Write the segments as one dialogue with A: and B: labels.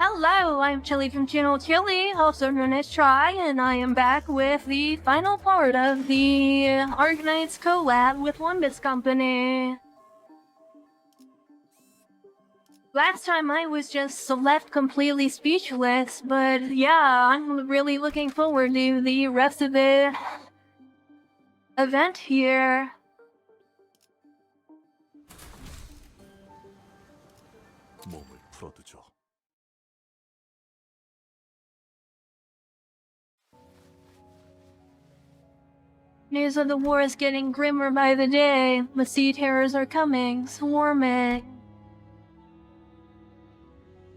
A: Hello, I'm Chylli from channel Chylli, also known as Try, and I am back with the final part of the Arknights collab with Limbus Company. Last time I was just left completely speechless, but yeah, I'm really looking forward to the rest of the event here.
B: 몸을 풀어두죠.
A: News of the war is getting grimmer by the day. The sea terrors are coming, swarming.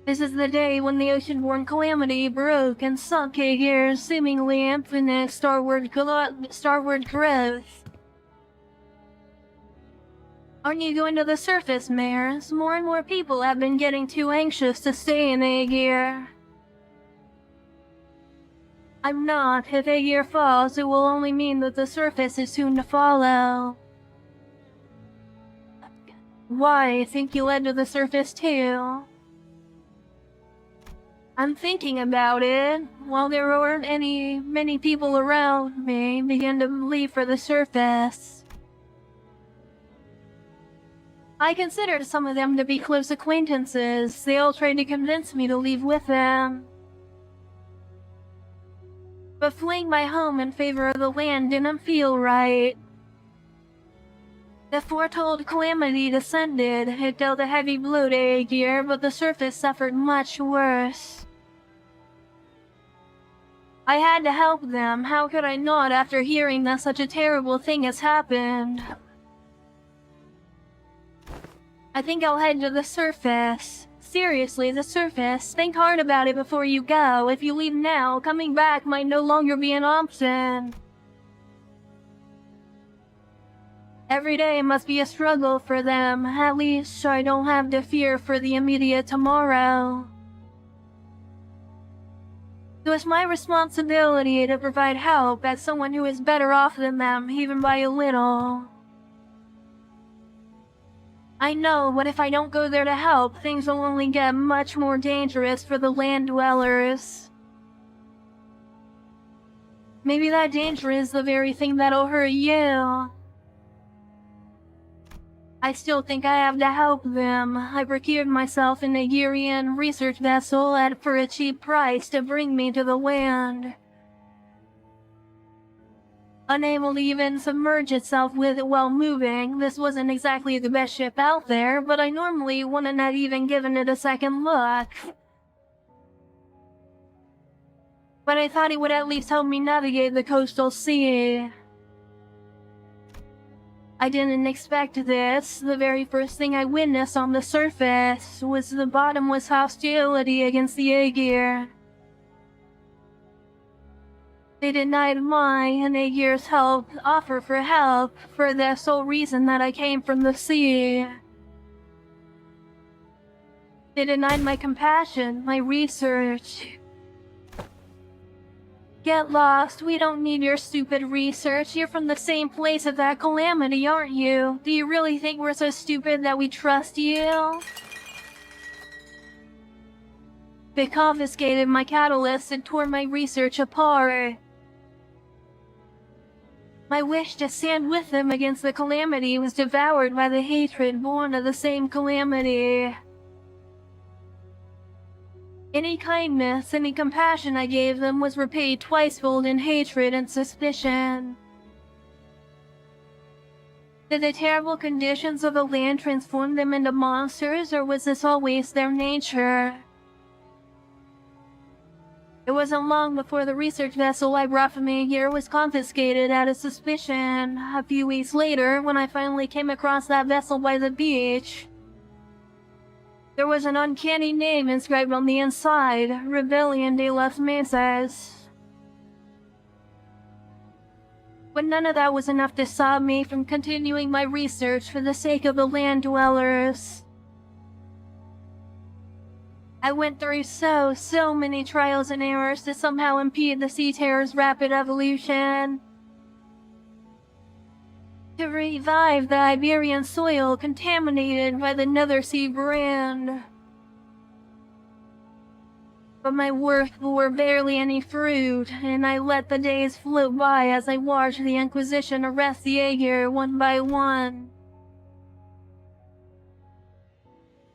A: This is the day when the ocean-born calamity broke and sunk Year's seemingly infinite starward growth. Aren't you going to the surface, Mares? More and more people have been getting too anxious to stay in Aegir. I'm not. If Aegir falls, it will only mean that the surface is soon to follow. Why? Think you led to the surface too? I'm thinking about it. While there weren't many people around me, began to leave for the surface. I considered some of them to be close acquaintances. They all tried to convince me to leave with them. But fleeing my home in favor of the land didn't feel right. The foretold calamity descended. It dealt a heavy blow to Aegir, but the surface suffered much worse. I had to help them. How could I not after hearing that such a terrible thing has happened? I think I'll head to the surface. Seriously, the surface. Think hard about it before you go. If you leave now, coming back might no longer be an option. Every day must be a struggle for them. At least I don't have to fear for the immediate tomorrow. So it's my responsibility to provide help as someone who is better off than them, even by a little. I know, but if I don't go there to help, things will only get much more dangerous for the land dwellers. Maybe that danger is the very thing that'll hurt you. I still think I have to help them. I procured myself an Aegirian research vessel for a cheap price to bring me to the land. Unable to even submerge itself with it while moving, this wasn't exactly the best ship out there, but I normally wouldn't have even given it a second look. But I thought it would at least help me navigate the coastal sea. I didn't expect this. The very first thing I witnessed on the surface was the bottomless hostility against the Aegir. They denied my and Aegir's offer for help for the sole reason that I came from the sea. They denied my compassion, my research. Get lost, we don't need your stupid research. You're from the same place as that calamity, aren't you? Do you really think we're so stupid that we trust you? They confiscated my catalyst and tore my research apart. My wish to stand with them against the calamity was devoured by the hatred born of the same calamity. Any kindness, any compassion I gave them was repaid twicefold in hatred and suspicion. Did the terrible conditions of the land transform them into monsters, or was this always their nature? It wasn't long before the research vessel I brought from Aegir was confiscated out of suspicion. A few weeks later, when I finally came across that vessel by the beach, there was an uncanny name inscribed on the inside, Rebellion de las Mesas. But none of that was enough to stop me from continuing my research for the sake of the land dwellers. I went through so many trials and errors to somehow impede the sea terror's rapid evolution. To revive the Iberian soil contaminated by the Nether Sea brand. But my work bore barely any fruit, and I let the days float by as I watched the Inquisition arrest the Aegir one by one.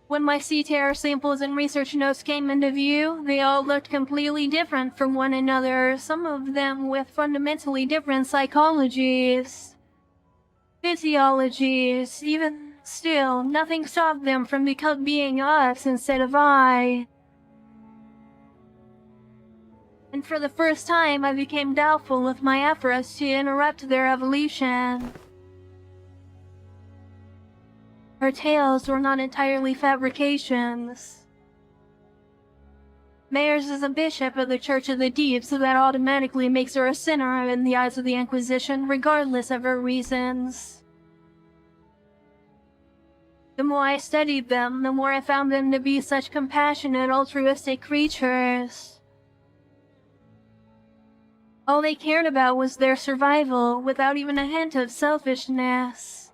A: When my sea terror samples and research notes came into view, they all looked completely different from one another, some of them with fundamentally different psychologies, physiologies. Even still, nothing stopped them from being us instead of I. And for the first time, I became doubtful of my efforts to interrupt their evolution. Her tales were not entirely fabrications. Mayers is a bishop of the Church of the Deep, so that automatically makes her a sinner in the eyes of the Inquisition, regardless of her reasons. The more I studied them, the more I found them to be such compassionate, altruistic creatures. All they cared about was their survival, without even a hint of selfishness.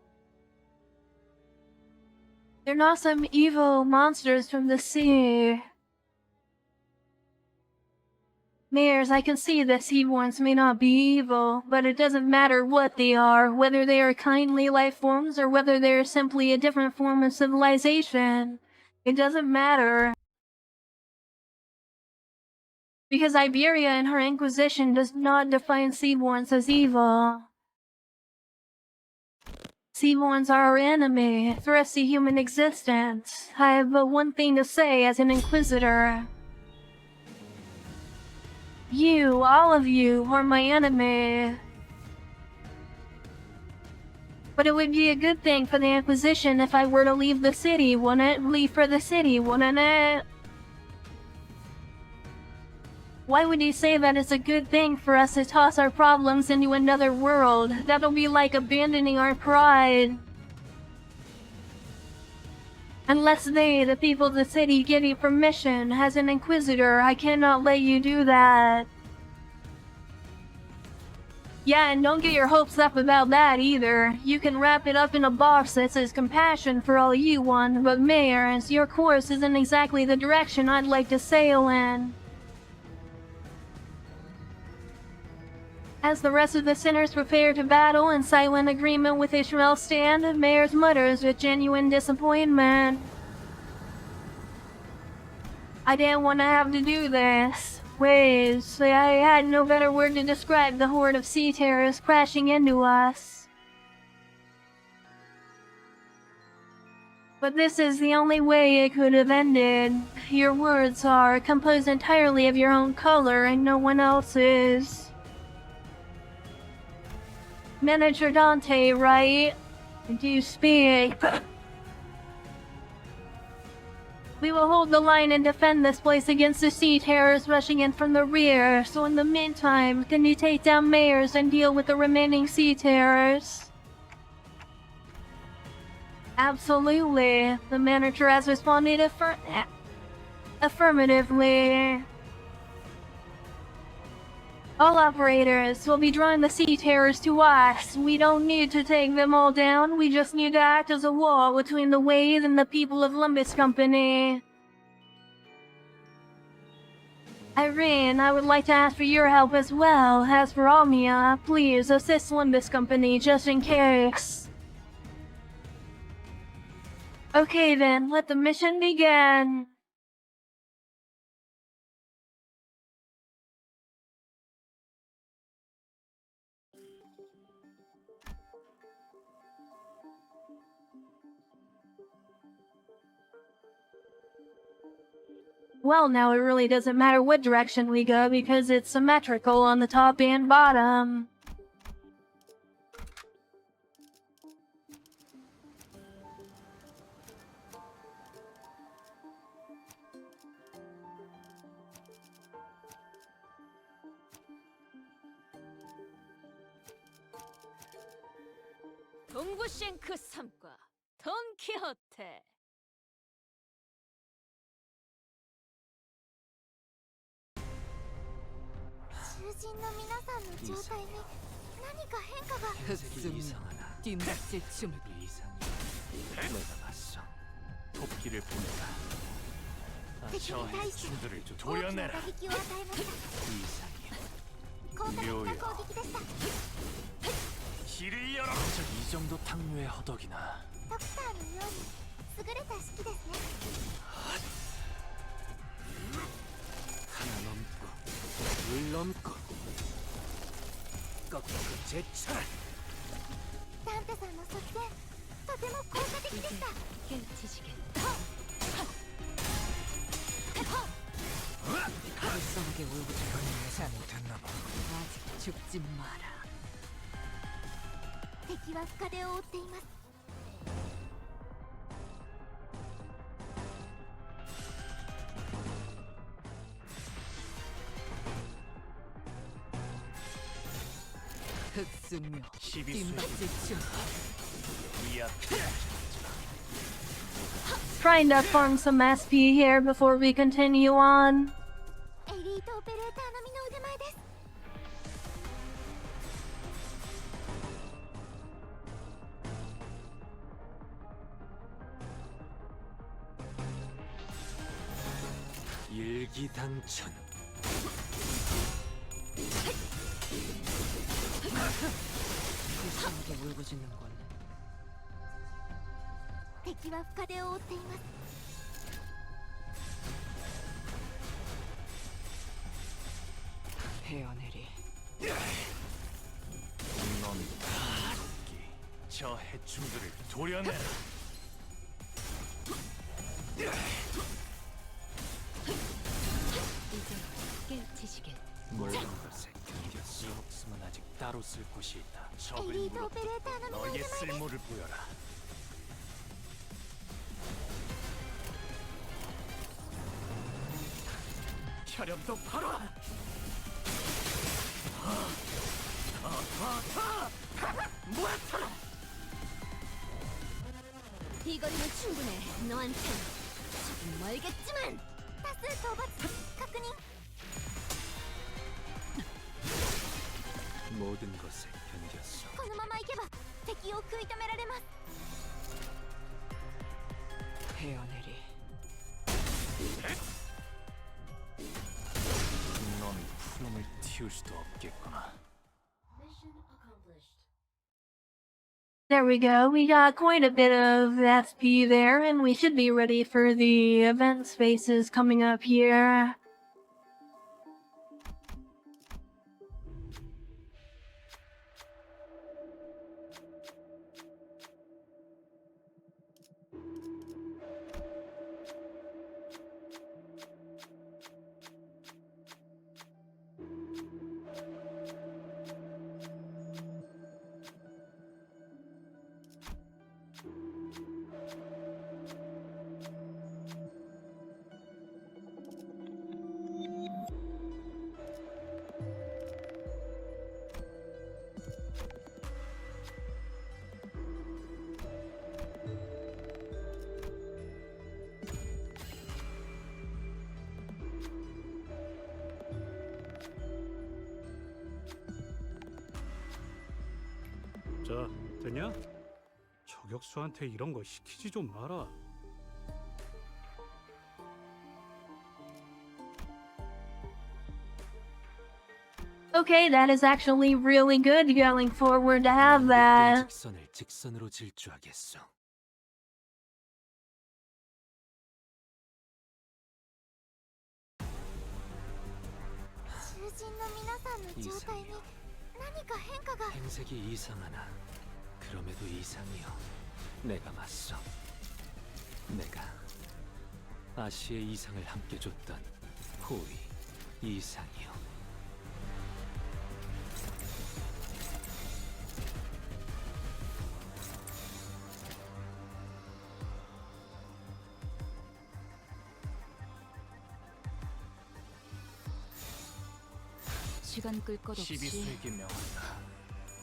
A: They're not some evil monsters from the sea. Mayors, I can see that Seaborns may not be evil, but it doesn't matter what they are, whether they are kindly life forms or whether they are simply a different form of civilization. It doesn't matter. Because Iberia and her Inquisition does not define Seaborns as evil. Seaborns are our enemy, threats to human existence. I have but one thing to say as an Inquisitor. You, all of you, are my enemy. But it would be a good thing for the Inquisition if I were to leave the city, wouldn't it? Leave for the city, wouldn't it? Why would you say that it's a good thing for us to toss our problems into another world? That'll be like abandoning our pride. Unless they, the people of the city, give you permission, as an Inquisitor, I cannot let you do that. Yeah, and don't get your hopes up about that either. You can wrap it up in a box that says compassion for all you want, but Mayors, your course isn't exactly the direction I'd like to sail in. As the rest of the sinners prepare to battle in silent agreement with Ishmael's stand, Mayors mutters with genuine disappointment. I didn't want to have to do this. Waves, I had no better word to describe the horde of sea terrors crashing into us. But this is the only way it could have ended. Your words are composed entirely of your own color and no one else's. Manager Dante, right? Do you speak? We will hold the line and defend this place against the sea terrors rushing in from the rear, so in the meantime, can you take down Mayors and deal with the remaining sea terrors? Absolutely. The manager has responded affirmatively. All operators will be drawing the sea terrors to us. We don't need to take them all down, we just need to act as a wall between the wave and the people of Limbus Company. Irene, I would like to ask for your help as well. As for Almia, please assist Limbus Company just in case. Okay then, let the mission begin. Well, now it really doesn't matter what direction we go because it's symmetrical on the top and bottom.
C: 동구싱크 3과 돈키호테.
D: 囚人の皆さんの状態に何か変化が。
B: 이상하다.
C: 뒷락질 춤을
B: 이상. 내가 봤어. 토끼를 보내라.
D: 敵敵に対して大きな打撃を与えました効果的な攻撃でした。
B: 기르이여라. 이 정도 탕류의 허덕이나.
D: ドクターのように優れた式ですね。
B: 하나 넘고 둘 넘고 꺾고 제철.
D: ダンテさんの率先とても効果的でした。
C: 깨치시게. 불쌍하게 울고 싶은
B: 못했나봐.
C: 아직 죽지 마라.
D: 敵は深手を負っています。
C: 흑승묘
B: 12수
C: 뒷받침
B: 이야.
A: Trying to farm some SP here before we continue on.
D: エリートオペレーター並みの腕前です。
B: 일기당천.
C: 불쌍하게 울부짖는군.
D: 敵は深手を負っています。
C: 헤어내리.
B: 넌 토끼. 저 해충들을 도려내라.
C: 이제 깨치시게.
B: 모든 것에 견뎠어. 이 목숨은 아직 따로 쓸 곳이 있다.
D: エ
B: 적을
D: リートオ
B: 물어
D: ペレーター並みの腕
B: 너의
D: 前です。
B: 쓸모를 보여라. 혈염도 바로.
D: 이 거리는 충분해. 너한텐 조금 멀겠지만. 다스 도박確認。
B: 모든 것에 견뎠어.
D: このまま行けば敵を食い止められます。
C: 헤어내리.
B: 넌 푸름을 틔울 수도 없겠구나.
A: There we go. We got quite a bit of SP there, and we should be ready for the event spaces coming up here.
E: 자, 됐냐? 저격수한테 이런 거 시키지 좀 마라.
A: Okay, that is actually really good. Going forward to have that.
B: 직선을 직선으로 질주하겠어. 행색이 이상하나 그럼에도 이상이여. 내가 맞서. 내가 아시의 이상을 함께 줬던 호위 이상이여.
C: 시간 끌 것 없이
B: 12수에게 명한다.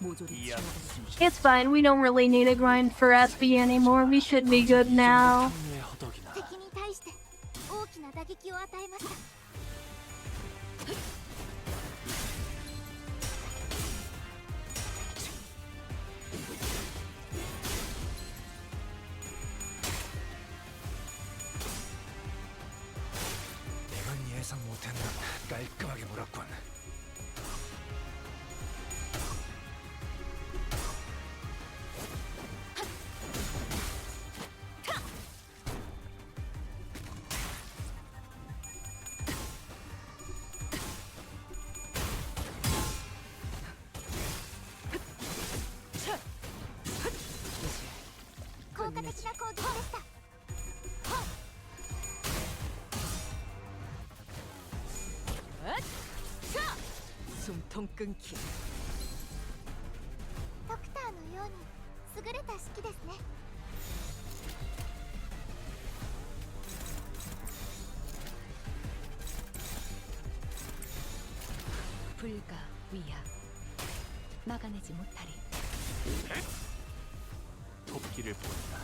C: 모조리
B: 이야.
C: 치워버리십시오.
A: It's fine. We don't really need to grind for SP anymore. We should be good now.
B: 탕류의 허덕이나.
D: 敵に対して大きな打撃を与えました。
B: 이 예상 못했는 깔끔하게 몰았군.
C: 숨통 끊기.
D: ドクターのように優れた式ですね。
C: 불가 위약. 막아내지 못하리.
B: 토끼를 본다.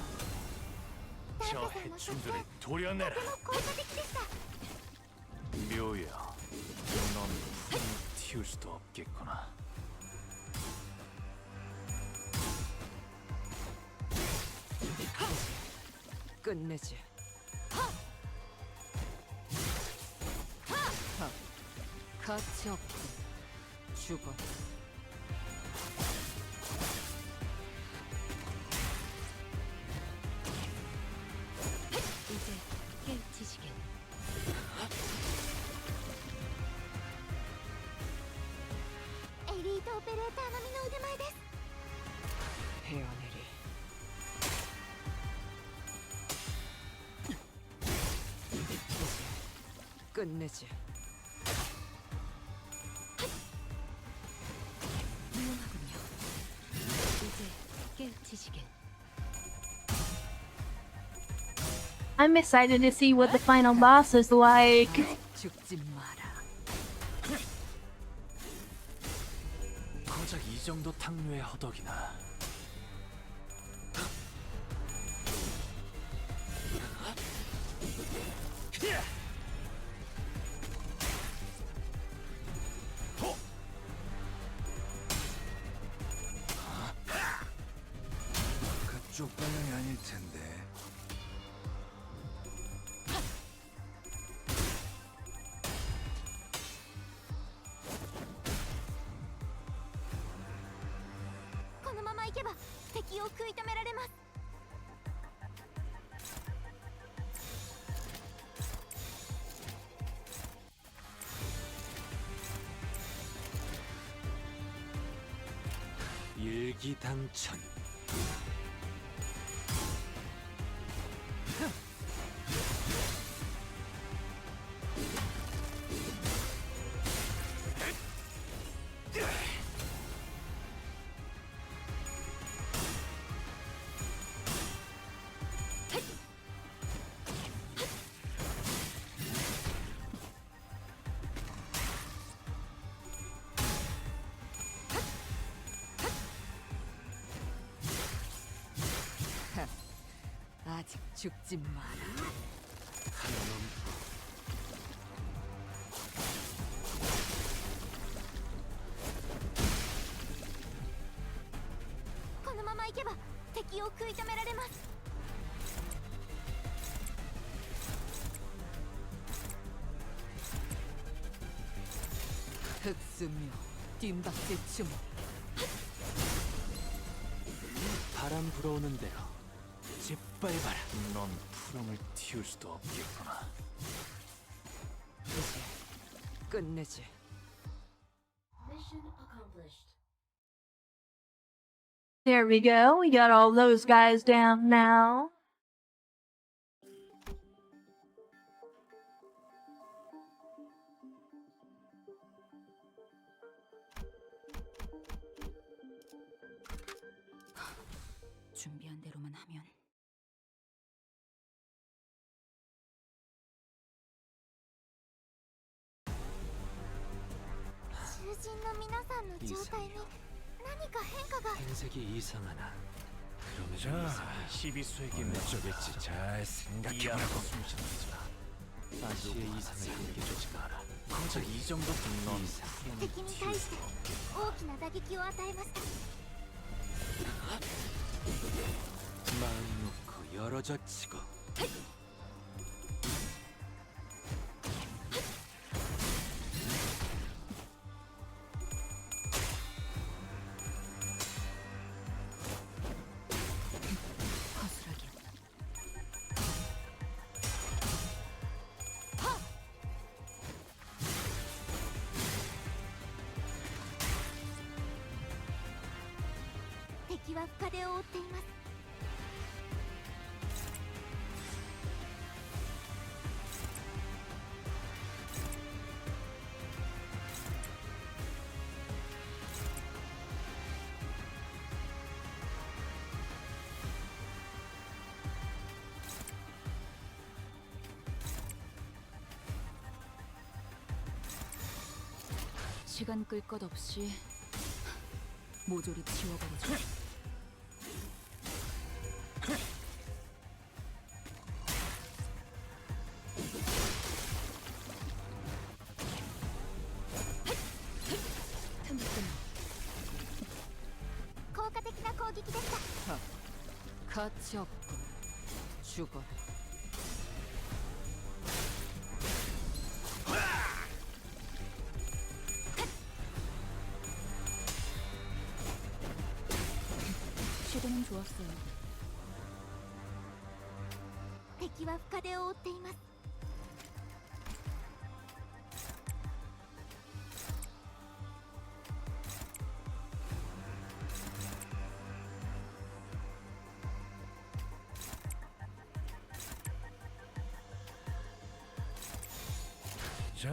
D: ダン
B: 저
D: テさんの作戦
B: 해충들을 도려내라.
D: とても効果的でした。
B: 묘야, 넌 풍을 틔울 수도 없겠구나.
C: 끝내지. 가치 없고 죽어. 이제 깨우치시겠.
D: 엘리트オペレーター並みの腕前です。
C: 헤어내리. 끝내지. 유용하군요. 이제 깨우치시겠.
A: I'm excited to see what the final boss is like.
C: 죽지 마라.
B: 고작 이 정도 탕류의 허덕이나. 그쪽 방향이 아닐 텐데.
D: "このまま行けば敵を食い止められます。
B: 일기당천.
C: 아직 죽지 마라.
B: 한놈
D: このまま行けば敵を食い止められます。
C: 흑수묘 뒷박질 주먹.
B: 바람 불어오는 대로 짓밟아라. 넌 푸름을 틔울 수도 없겠구나.
C: 이제 끝내지.
A: There we go. We got all those guys down now.
C: 준비한 대로만 하면.
D: 囚人の皆さんの状態に何か変化が。
B: 행색이 이상하나. 그러면
E: 자,
B: 시비수에게
E: 어느
B: 맺혀겠지.
E: 쪽일지 잘 생각해보라고.
B: 숨쉬지마. 아시의 이상을 공개하지 마라. 고작 이 정도 넌 푸름을
D: 敵に対
B: 틔울
D: して
B: 수도 없겠구나.
D: 大きな打撃を与えました。
B: 마음 놓고 열어젖히고.
D: 敵は深手を負っています。
C: 시간 끌 것 없이 모조리 치워버리죠. 틈틈
D: 効果的な攻撃でした。
C: 가치 없군. 죽어라. 시도는 좋았어요.
D: 敵は深手を負っています。
E: 자,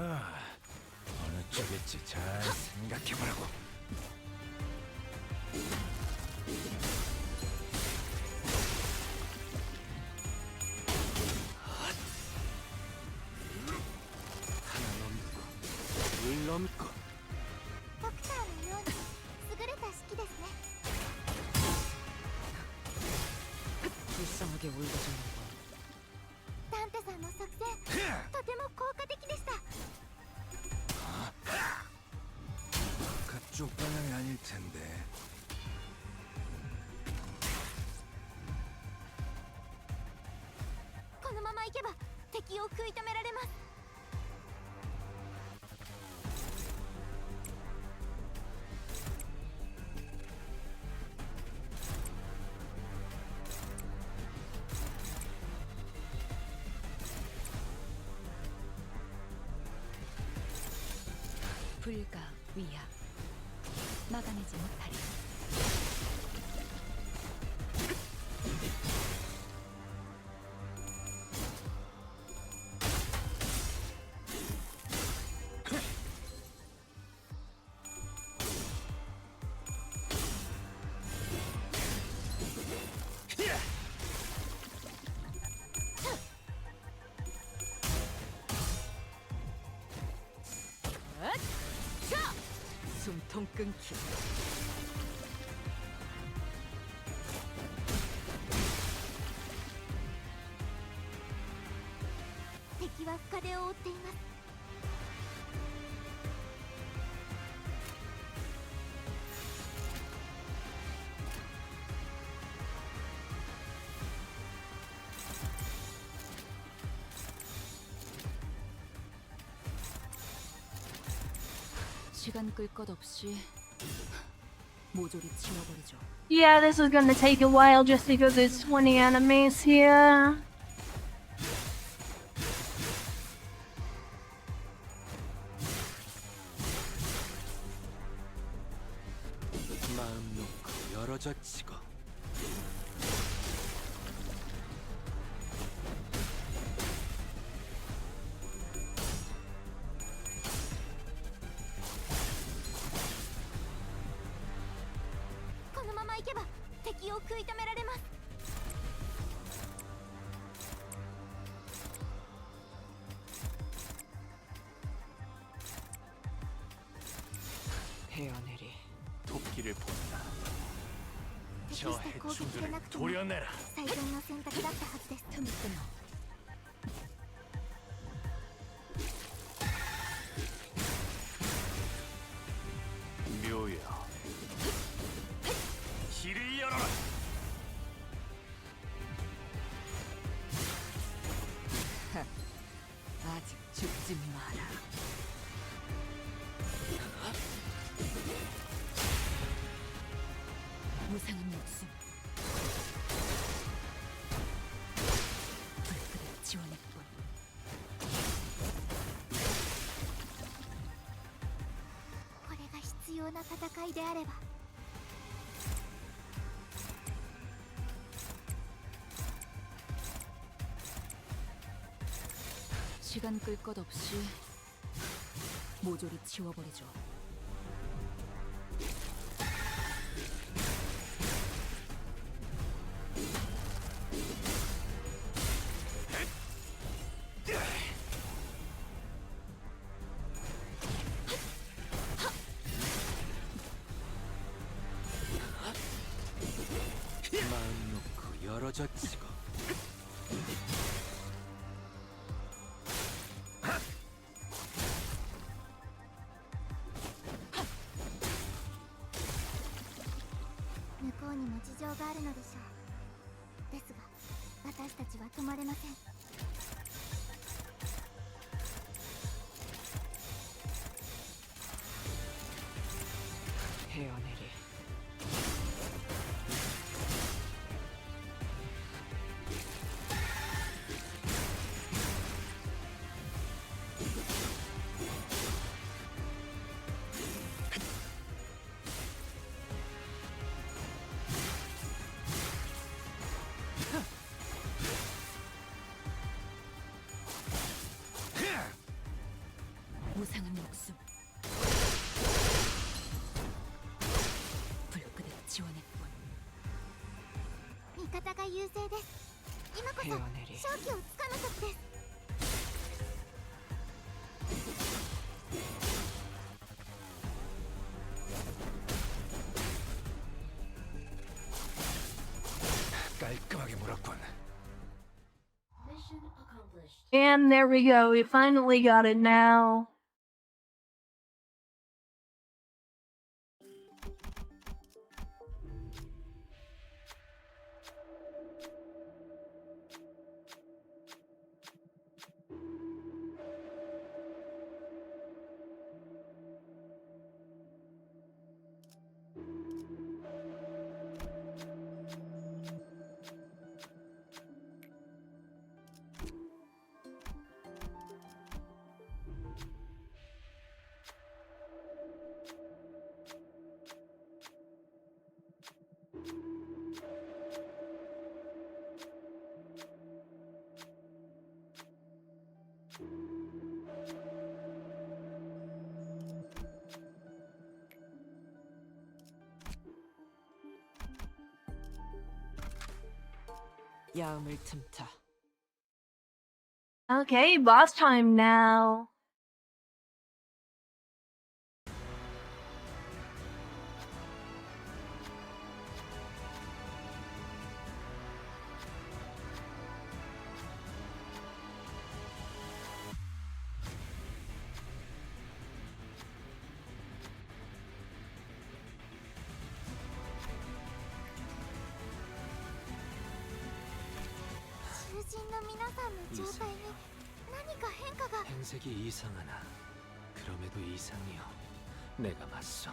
E: 어느 쪽일지 잘 생각해보라고.
B: 하나 넘고 둘 넘고
D: ドクターのように優れた式ですね。
C: 불쌍하게 울고주는 거.
D: ダンテさんの作戦とても効果的でした。
E: 그쪽 방향이 아닐 텐데.
D: このままいけば敵を食い止められます。
C: 불가 위약 막아내지 못하리. 숨통 끊기.
D: 敵は深手を負っています。
C: 시간 끌 것 없이 모조리 치워버리죠.
A: Yeah, this is gonna take a while just because there's 20 enemies here.
B: 마음 놓고 열어젖히고
D: 敵を食い止められます。
C: 헤어내리.
B: 도끼를 본다. 저
D: 敵して攻撃で
B: 해충들을
D: なくても
B: 도려내라.
D: 最善の選択だったはずです。
C: 틈을 끊어.
B: 묘여 길을 열어라.
C: 아직 죽지 마라. 무상한 목숨. 불끈을 지원했군.
D: これが必要な戦いであれば
C: 시간 끌 것 없이 모조리 치워버리죠.
B: 마음 놓고 열어젖히고
D: 向こうにも事情があるのでしょう。ですが私たちは止まれません。
C: 헤어내리. 무상한 목숨. 불끄듯 지원했군.
D: 味方が優勢です。今こそ
C: ヘアネリ
D: 勝機をつかむ時です。
E: 깔끔하게 물었군.
A: And there we go, we finally got it now.
C: 야음을 틈타.
A: Okay, boss time now.
B: 행색이 이상하나 그럼에도 이상이여 내가 맞서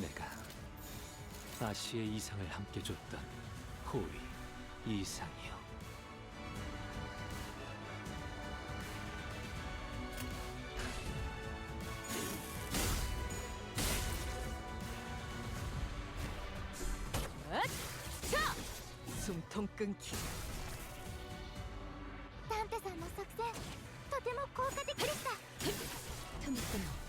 B: 내가 아시의 이상을 함께 줬던 호위 이상이여
C: 숨통 끊기.
D: ダンテさんの作戦とても効果的でした。
C: 틈을 끊어.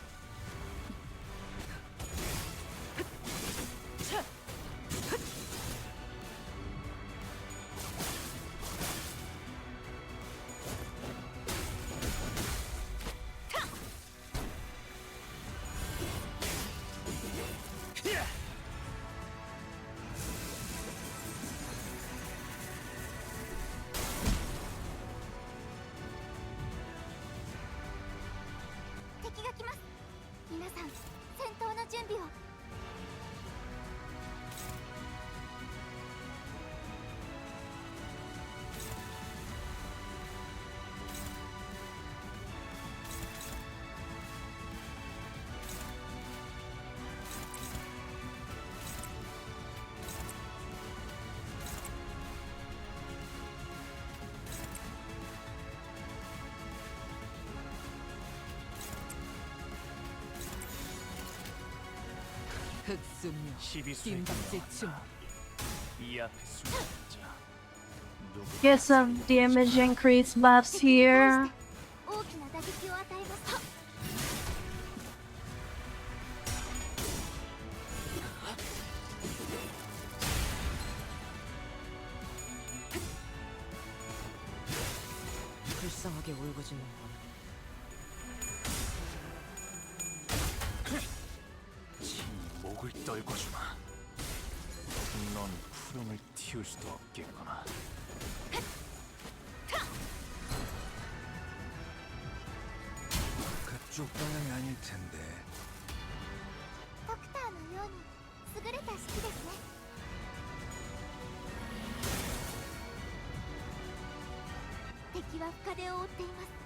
C: 흑수묘, 띵박질춤.
B: 이 앞에 숨자
A: Get some damage increase buffs here.
D: 打撃を与えます。
C: 불쌍하게 울부짖는 건
B: 친히 목을 떨궈주마. 넌 푸름을 틔울 수도 없겠구나.
E: 그쪽 방향이 아닐 텐데.
D: ドクターのように優れた式ですね。敵は深手を負っています。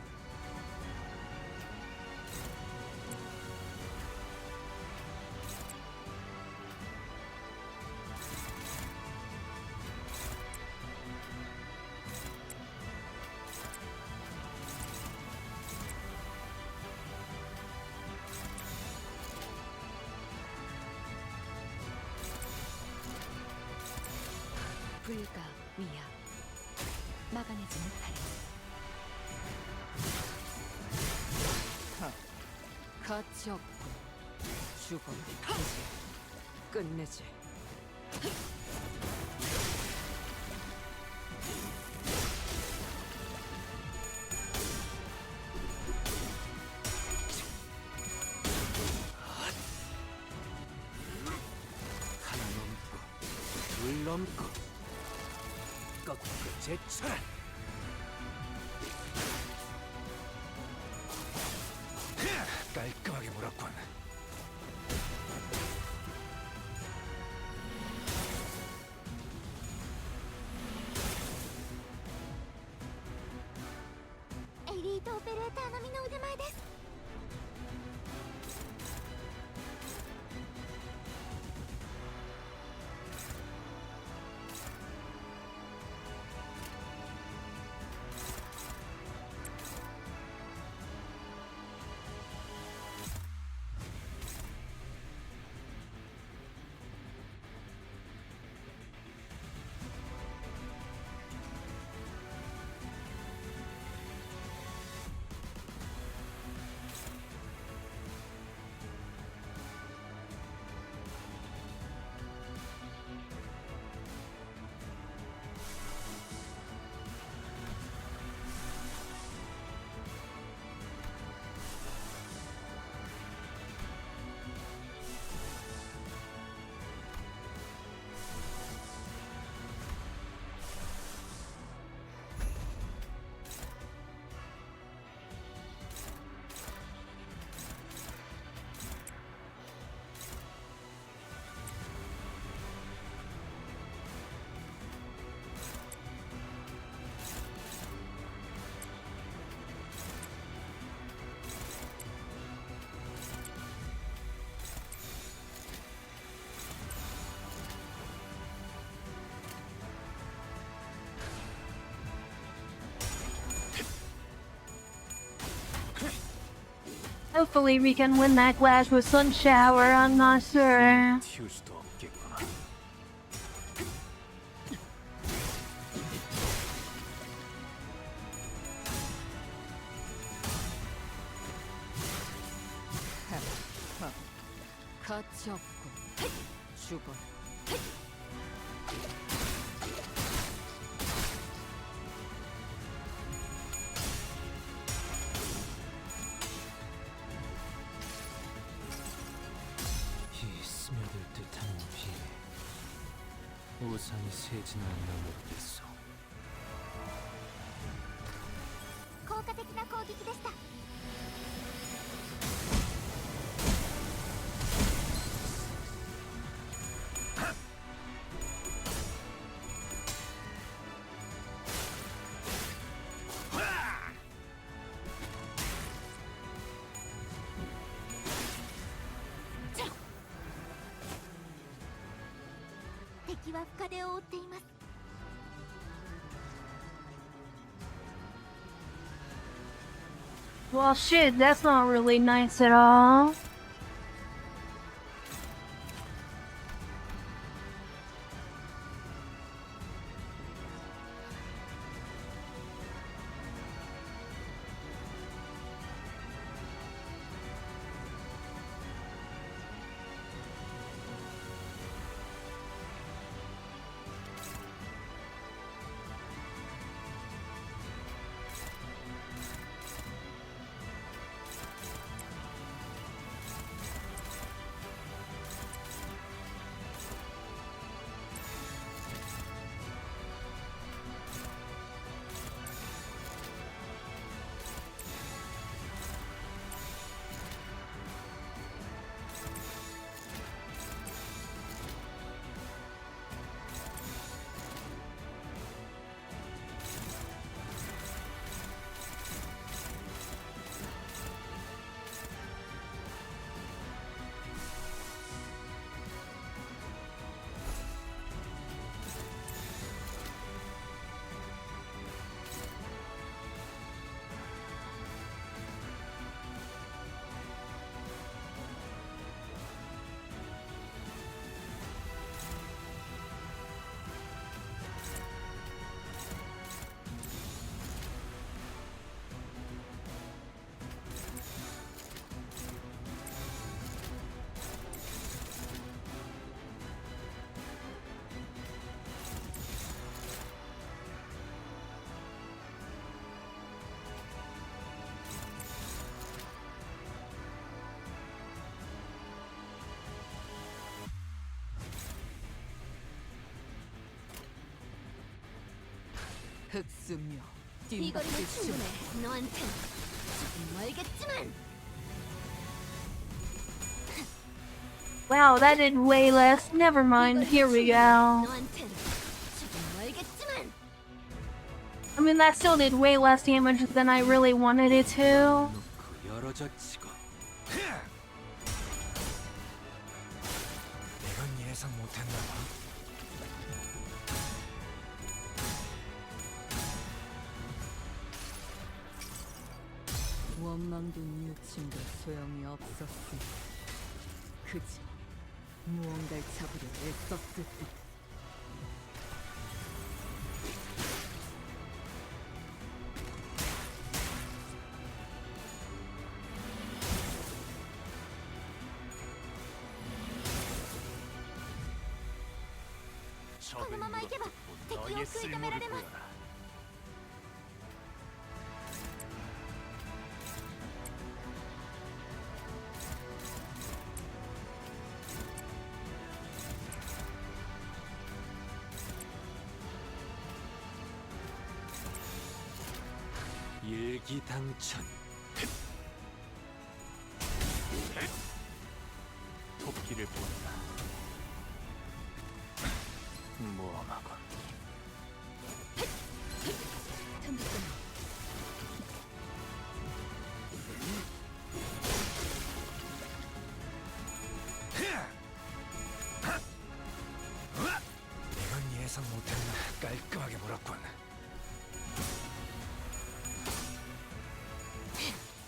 C: 불가 위야 막아내지 못하리. 가치 없고 죽어 이제 끝내지.
B: 하나 넘고 둘 넘고 꺾고 제쳐라.
E: 깔끔하게 물었군.
D: 엘리ートオペレーター並みの腕前です。
A: Hopefully we can win that clash with Sun Shower, I'm not sure.
B: 틔울 수도 없겠구나.
C: 가치 없고 죽어.
B: 이 스며들 듯한 비 우산이 새지는 않나 모르겠어.
D: 効果的な攻撃でした。 敵は深手を負っています。
A: Well, shit, that's not really nice at all.
C: 흑수며
D: 이 거리는
C: 뜀박질
D: 충분해. 너한텐 조금 멀겠지만.
A: Wow, that did way less. Never mind. Here we go.
D: 너한텐 조금 멀겠지만.
A: I mean, that still did way less damage than I really wanted it to.
B: 놓고 열어젖히고
E: 이건 예상 못했나 봐.
C: 원망된 유충도 소용이 없었으니 그저 무언가를 잡으려 애썼을 뿐.
D: このまま行けば敵を食い止められます。
B: 일기당천 토끼를 본다. 모험하고
D: 틈비끈.
E: 이건 예상 못했나. 깔끔하게 물었군.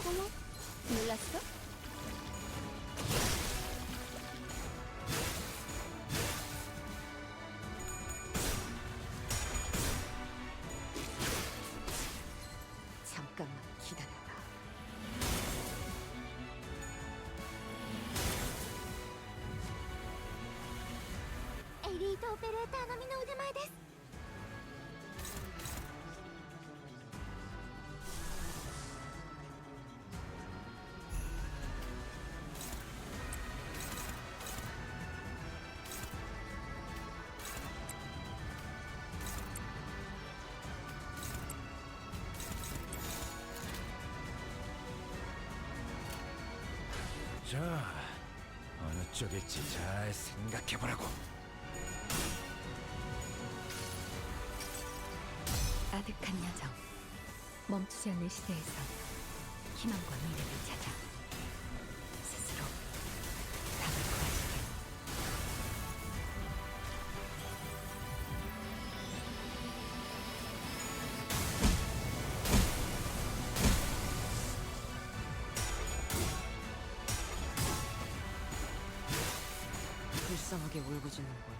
D: 어머, 놀랐어?
C: 잠깐만 기다려라.
D: 엘리ートオペレーター並みの腕前です。
E: 자, 어느 쪽일지 잘 생각해보라고.
C: 아득한 여정. 멈추지 않는 시대에서 희망과 미래를 찾아 스스로 답을 구하시게. 불쌍하게 울부짖는군.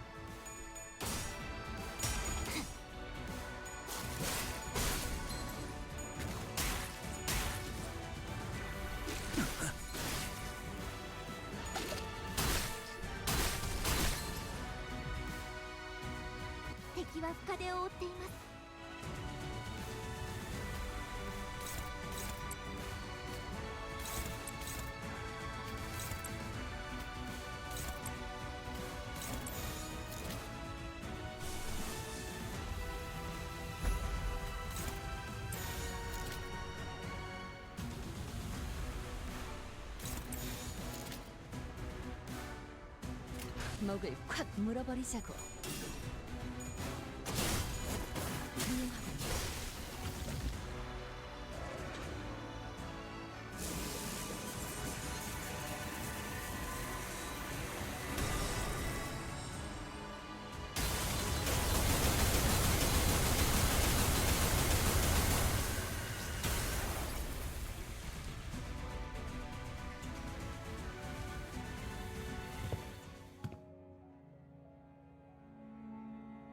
D: 敵は深手を負っています。
C: 목을 콱 물어버리자고. 훌륭하군.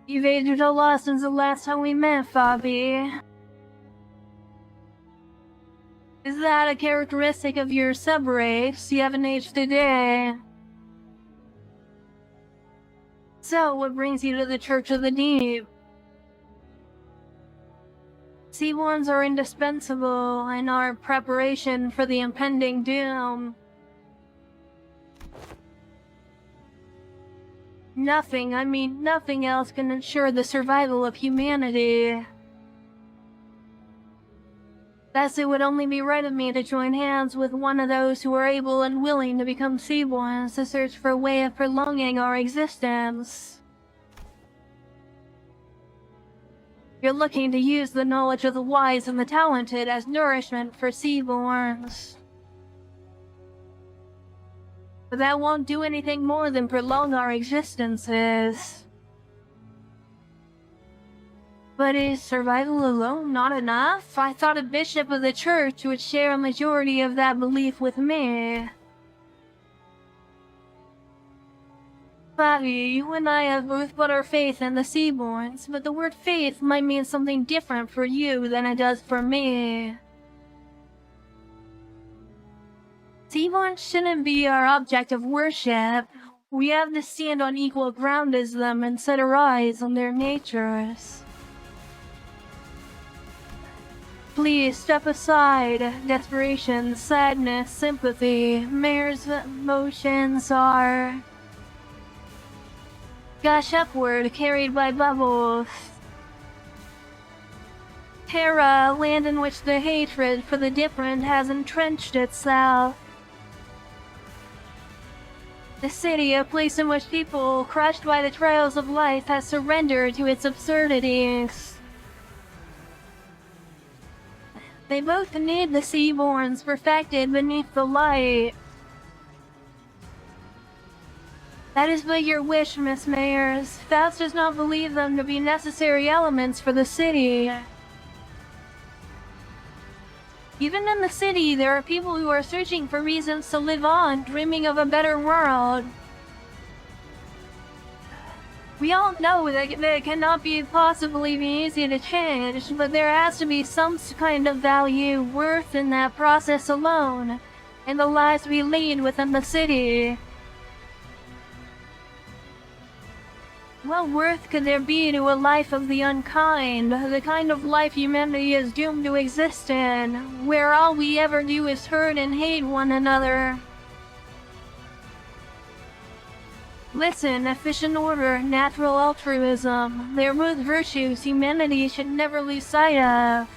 A: You've aged a lot since the last time we met, Fabi. Is that a characteristic of your subrace? You haven't aged a day. So, what brings you to the Church of the Deep? C1s are indispensable in our preparation for the impending doom. Nothing else can ensure the survival of humanity. Thus it would only be right of me to join hands with one of those who are able and willing to become seaborns to search for a way of prolonging our existence. You're looking to use the knowledge of the wise and the talented as nourishment for seaborns. But that won't do anything more than prolong our existences. But is survival alone not enough? I thought a bishop of the church would share a majority of that belief with me. Bobby, you and I have both put our faith in the Seaborns, but the word faith might mean something different for you than it does for me. Seaborns shouldn't be our object of worship. We have to stand on equal ground as them and set our eyes on their natures. Please step aside. Desperation, sadness, sympathy. Mayor's emotions are... gush upward, carried by bubbles. Terra, land in which the hatred for the different has entrenched itself. The city, a place in which people, crushed by the trials of life, has surrendered to its absurdities. They both need the Seaborns perfected beneath the light. That is but your wish, Miss Mayers. Faust does not believe them to be necessary elements for the city. Even in the city, there are people who are searching for reasons to live on, dreaming of a better world. We all know that it cannot possibly be easy to change, but there has to be some kind of value, worth in that process alone, in the lives we lead within the city. What worth could there be to a life of the unkind, the kind of life humanity is doomed to exist in, where all we ever do is hurt and hate one another? Listen, efficient order, natural altruism, they're both virtues humanity should never lose sight of.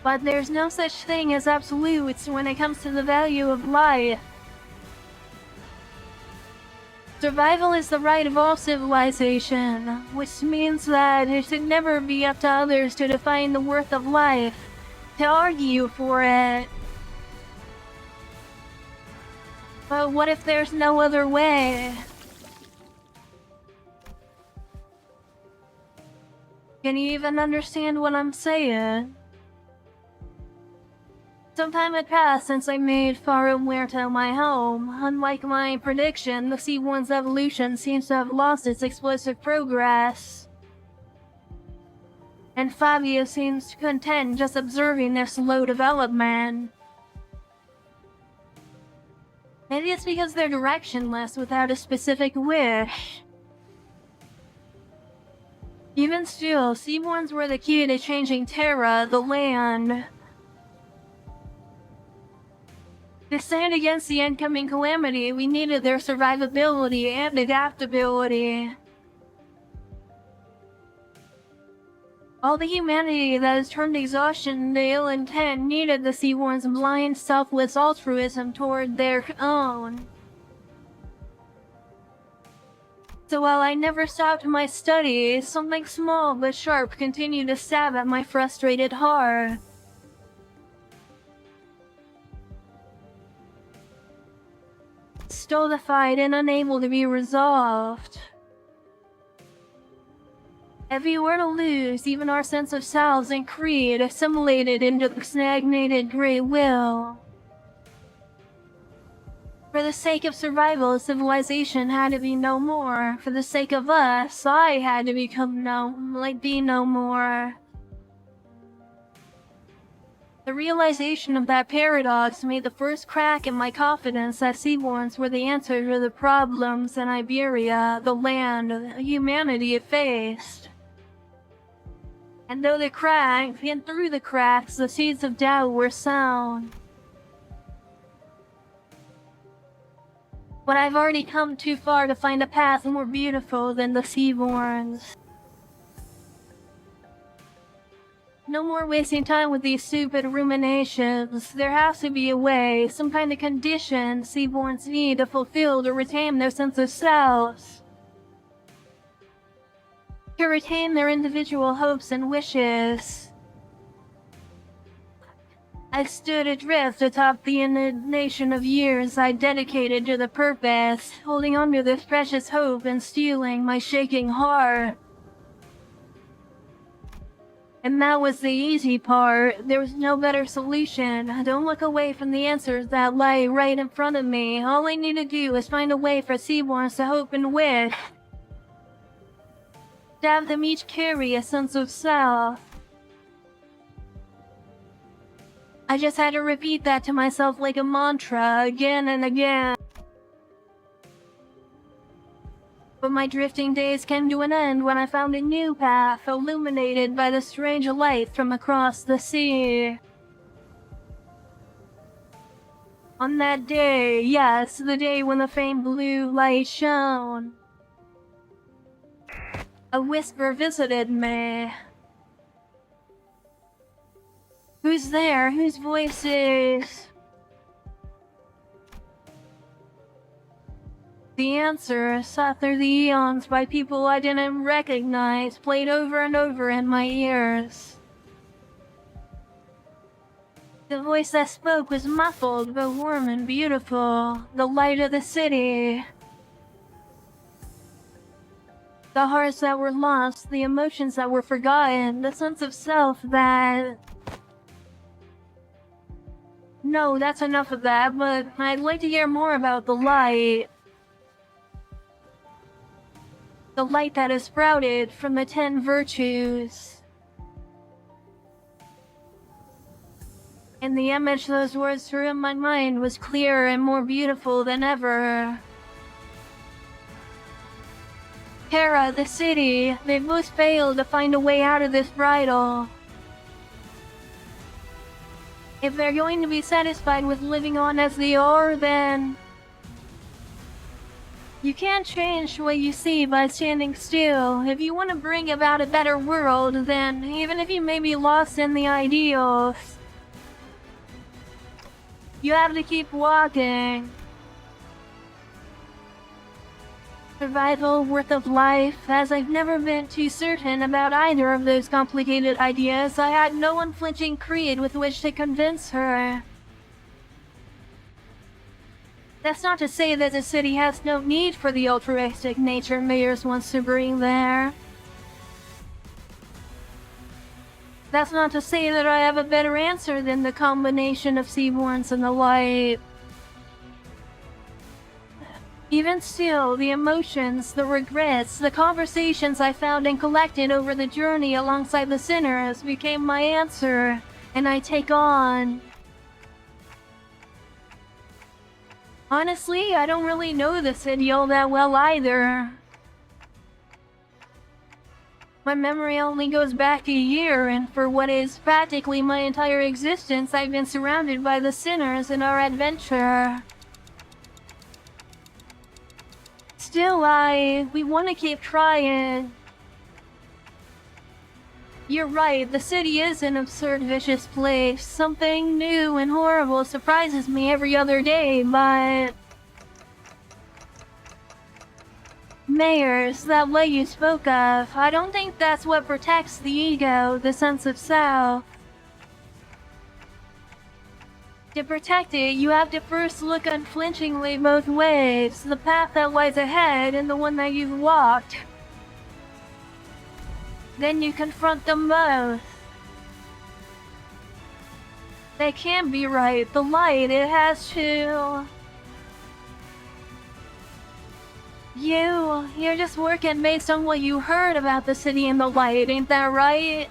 A: But there's no such thing as absolutes when it comes to the value of life. Survival is the right of all civilization, which means that it should never be up to others to define the worth of life, to argue for it. But what if there's no other way? Can you even understand what I'm saying? Some time had passed since I made Faro Muerto my home. Unlike my prediction, the Seaborn's evolution seems to have lost its explosive progress. And Fabio seems content just observing their slow development. Maybe it's because they're directionless without a specific wish. Even still, Seaborns were the key to changing Terra, the land. To stand against the incoming calamity, we needed their survivability and adaptability. All the humanity that has turned exhaustion into ill intent needed the Seaborn's blind, selfless altruism toward their own. So while I never stopped my studies, something small but sharp continued to stab at my frustrated heart. Stultified and unable to be resolved. If we were to lose even our sense of selves and creed, assimilated into the stagnated great will. For the sake of survival, civilization had to be no more. For the sake of us, I had to become be no more. The realization of that paradox made the first crack in my confidence that Seaborns were the answer to the problems in Iberia, the land humanity faced. And through the cracks, the seeds of doubt were sown. But I've already come too far to find a path more beautiful than the Seaborns. No more wasting time with these stupid ruminations. There has to be a way, some kind of condition Seaborns need to fulfill to retain their sense of selves. To retain their individual hopes and wishes. I stood adrift atop the inundation of years I dedicated to the purpose, holding on to this precious hope and steeling my shaking heart. And that was the easy part. There was no better solution. Don't look away from the answers that lay right in front of me. All I need to do is find a way for Seaborns to hope and wish. To have them each carry a sense of self. I just had to repeat that to myself like a mantra again and again. But my drifting days came to an end when I found a new path illuminated by the strange light from across the sea. On that day, yes, the day when the faint blue light shone, a whisper visited me. Who's there? Whose voice is... The answer, sought through the eons by people I didn't recognize, played over and over in my ears. The voice that spoke was muffled but warm and beautiful. The light of the city. The hearts that were lost, the emotions that were forgotten, the sense of self that... No, that's enough of that, but I'd like to hear more about the light. The light that has sprouted from the 10 virtues. And the image those words threw in my mind was clearer and more beautiful than ever. Terra, the city, they've both failed to find a way out of this bridle. If they're going to be satisfied with living on as they are, then... You can't change what you see by standing still. If you want to bring about a better world, then even if you may be lost in the ideals, you have to keep walking. Survival, worth of life, as I've never been too certain about either of those complicated ideas, I had no unflinching creed with which to convince her. That's not to say that the city has no need for the altruistic nature Mayors wants to bring there. That's not to say that I have a better answer than the combination of Seaborns and the light. Even still, the emotions, the regrets, the conversations I found and collected over the journey alongside the sinners became my answer, and I take on. Honestly, I don't really know the city all that well either. My memory only goes back a year, and for what is practically my entire existence, I've been surrounded by the sinners in our adventure. Still, we want to keep trying. You're right, the city is an absurd, vicious place. Something new and horrible surprises me every other day, but... Mayors, that way you spoke of, I don't think that's what protects the ego, the sense of self. To protect it, you have to first look unflinchingly both ways, the path that lies ahead and the one that you've walked. Then you confront them both. They can't be right. The light, it has to... You're just working based on what you heard about the city and the light, ain't that right?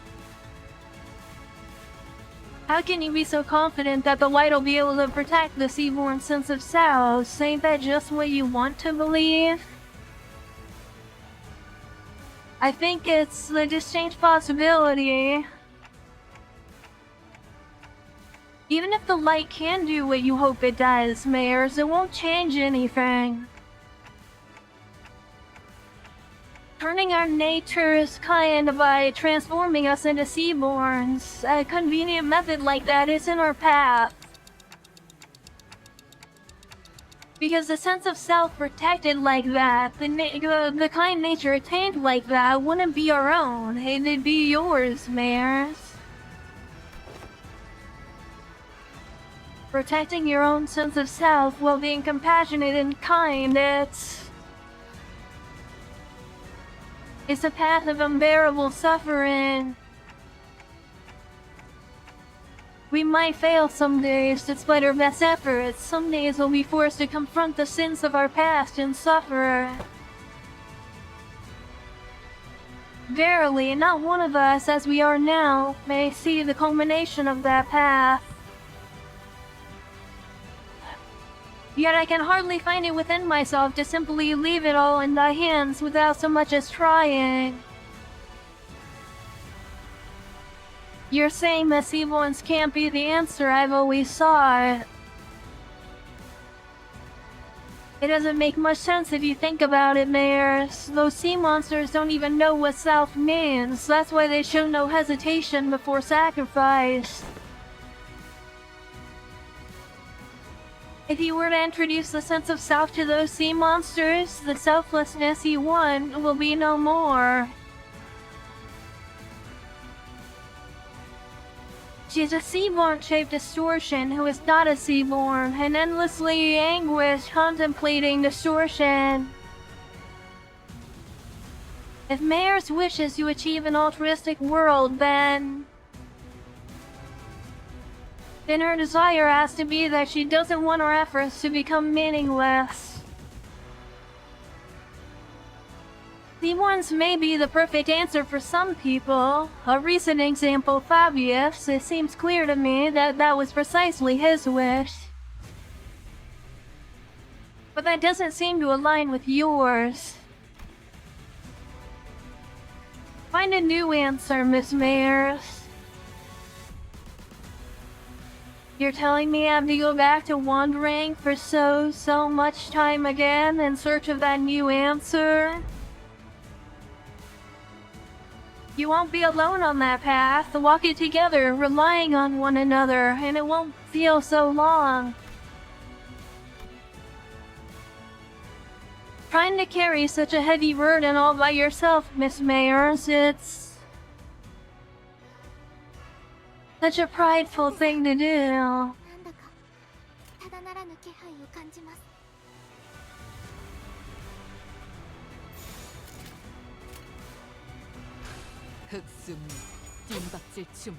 A: How can you be so confident that the light will be able to protect the Seaborn sense of self? Ain't that just what you want to believe? I think it's a distinct possibility. Even if the light can do what you hope it does, Mayors, it won't change anything. learning our nature's kind by transforming us into seaborns. A convenient method like that is in our path. Because the sense of self protected like that, the kind nature attained like that, wouldn't be our own. It'd be yours, Mares. Protecting your own sense of self while being compassionate and kind, it's a path of unbearable suffering. We might fail some days despite our best efforts. Some days we'll be forced to confront the sins of our past and suffer. Verily, not one of us, as we are now, may see the culmination of that path. Yet I can hardly find it within myself to simply leave it all in thy hands without so much as trying. You're saying that seaborns can't be the answer I've always sought. It doesn't make much sense if you think about it, Mares. Those sea monsters don't even know what self means. That's why they show no hesitation before sacrifice. If you were to introduce the sense of self to those sea monsters, the selflessness you want will be no more. She's a seaborn-shaped distortion who is not a seaborn, and endlessly anguished contemplating distortion. If Mares wishes to achieve an altruistic world, then her desire has to be that she doesn't want our efforts to become meaningless. Seaborns may be the perfect answer for some people. A recent example, Fabius, it seems clear to me that that was precisely his wish. But that doesn't seem to align with yours. Find a new answer, Miss Mares. You're telling me I have to go back to wandering for so much time again in search of that new answer? You won't be alone on that path. Walk it together, relying on one another, and it won't feel so long. Trying to carry such a heavy burden all by yourself, Miss Mares, it's such a prideful thing to do.
D: なんだかただならぬ気配を感じます。
C: 흑수미 뒷박질 춤.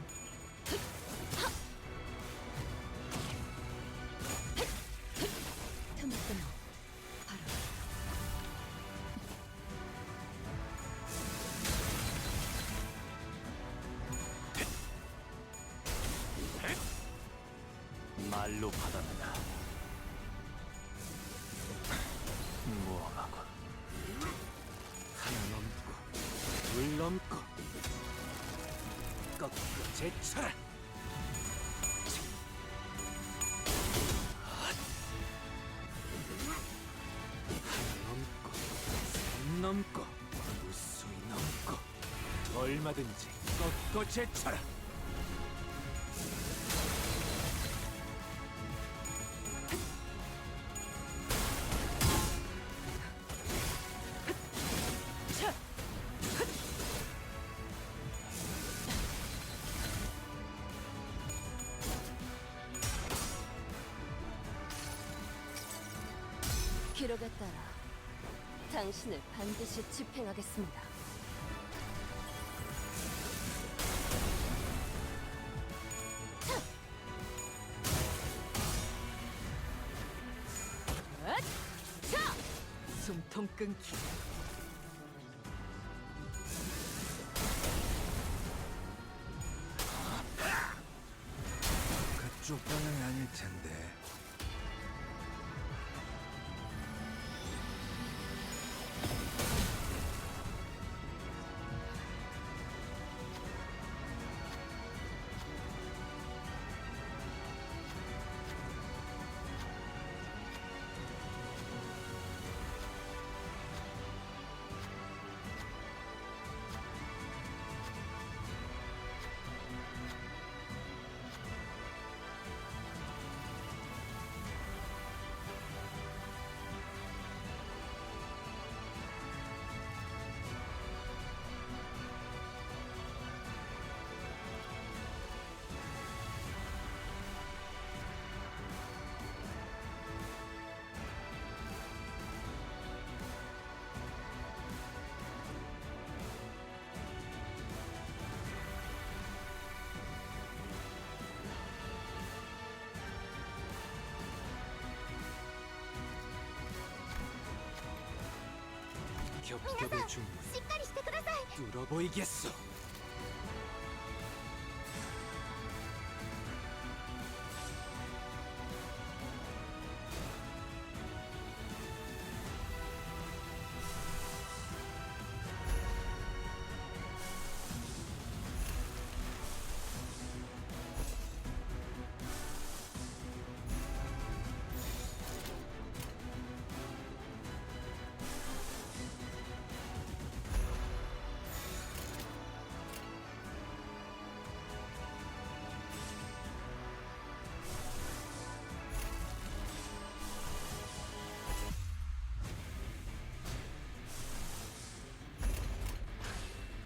C: 틈을 끊어 바로
B: 말로 받아내라. 모험하고
E: 하나 넘고 둘 넘고 꺾고 제쳐라. 하나 넘고 셋 넘고 무수히 넘고 얼마든지 꺾고 제쳐라.
D: 기록에 따라 당신을 반드시 집행하겠습니다.
C: 숨통 끊기.
E: 그쪽 방향이 아닐 텐데. 겹겹의 중
D: しっかりしてください
E: 뚫어보이겠어.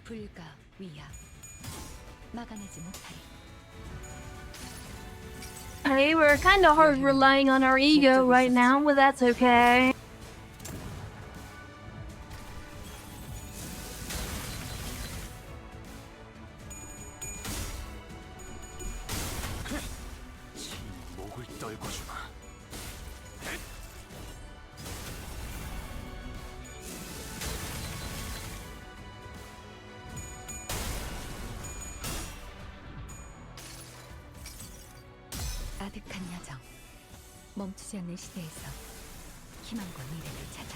C: 불가 위야 막아내지 못하리.
A: Hey, we're kinda hard relying on our ego right now, but that's okay.
E: 목을 떨궈주마.
C: 아득한 여정, 멈추지 않는 시대에서 희망과 미래를 찾아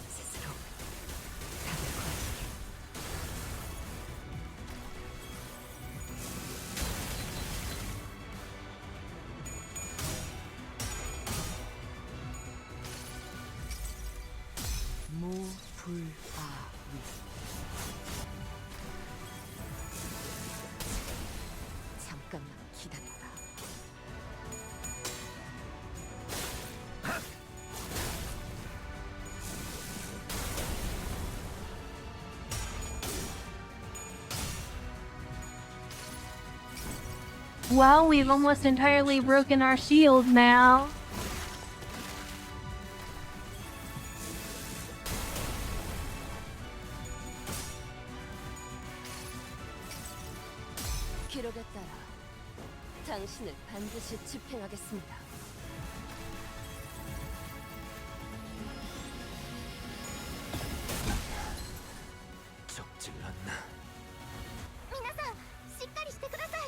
C: 스스로 답을 구하시게. 무불아위. 잠깐만 기다려라.
A: Well, we've almost entirely broken our shield now.
D: 기록에 따라 당신을 반드시 집행하겠습니다.
E: 적질 않나.
D: 皆さんしっかりしてください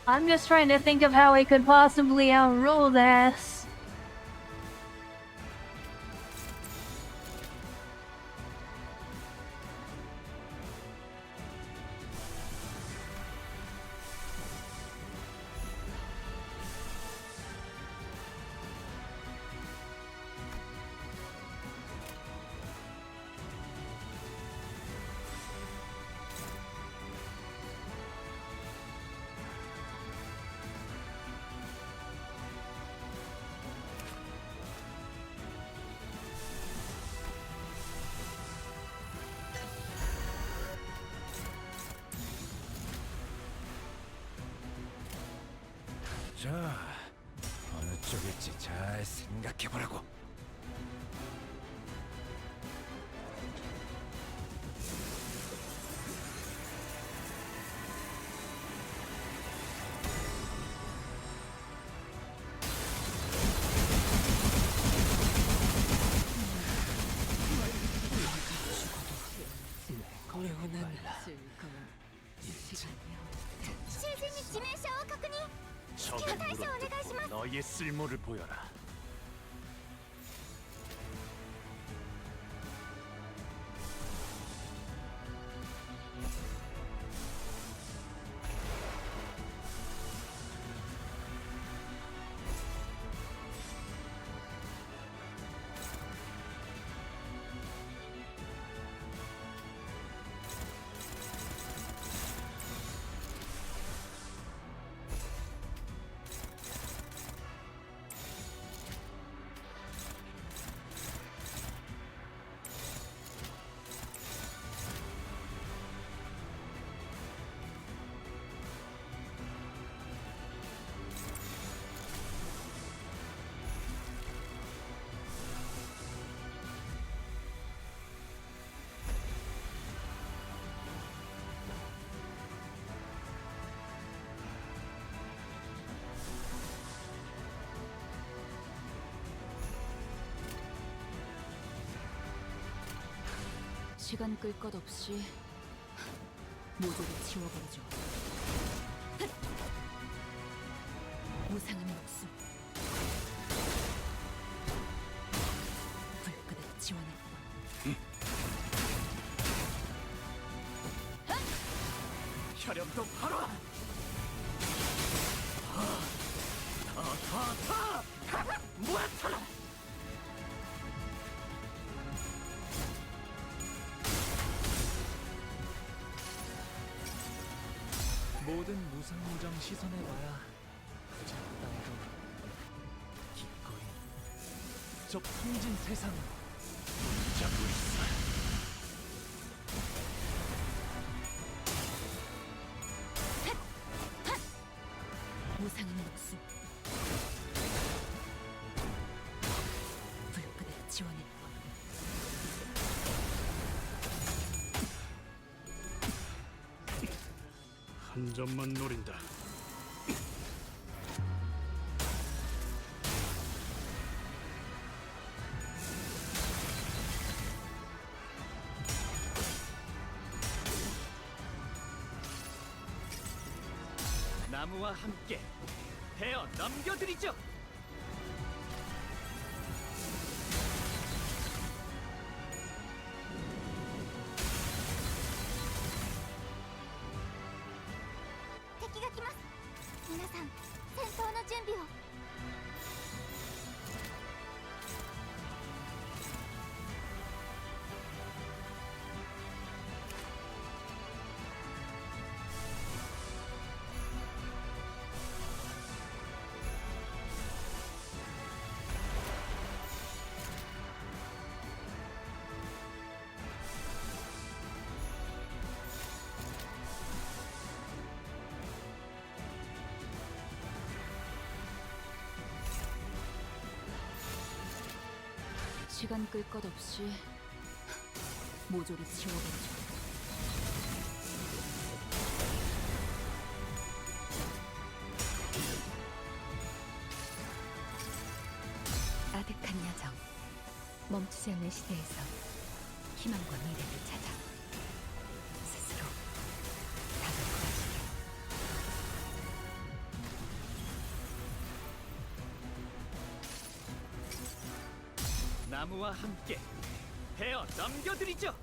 A: I'm just trying to think of how I could possibly outrule this.
E: 자, 어느 쪽일지 잘 생각해보라고.
B: 적을 물어뜯고 너의 쓸모를 보여라.
C: 시간 끌 것 없이 모조리 지워버리죠. 무상한 목숨 불끈을 지원할 뿐.
B: 혈염도 바로. 모아쳐라. 모든 무상무장 시선해봐야 작다해도 기꺼이 저 풍진 세상을 잡고 있어.
C: 무상한 목숨 불끈을 지원할 뿐.
E: 한 점만 노린다.
B: 나무와 함께 베어 넘겨드리죠.
C: 시간 끌 것 없이 모조리 지워버리죠.
F: 아득한 여정, 멈추지 않는 시대에서 희망과 미래를 찾아 스스로 답을 구하시게.
B: 나무와 함께 베어 넘겨드리죠.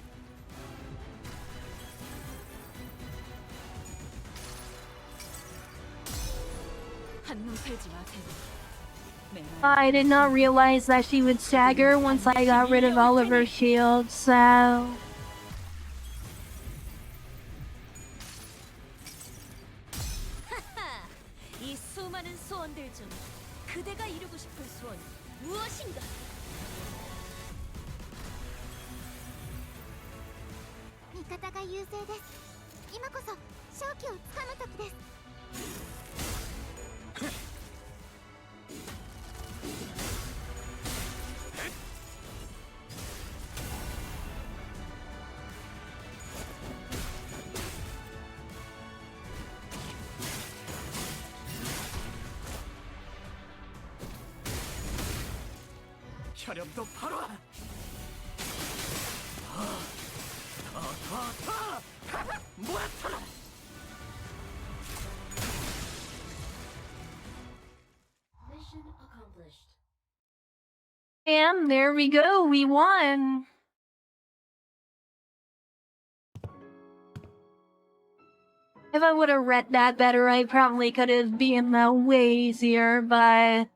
C: 한눈 팔지 마세요.
A: I did not realize that she would stagger once I got rid of all of her shields, so...
D: 이 수많은 소원들 중 그대가 이루고 싶은 소원 무엇인가? 味方が優勢です。今こそ勝機をつかむ時です。
B: 혈염도 바로. 모아쳐라.
A: Flotsam, there we go, we won! If I would have read that better, I probably could have been way easier, but...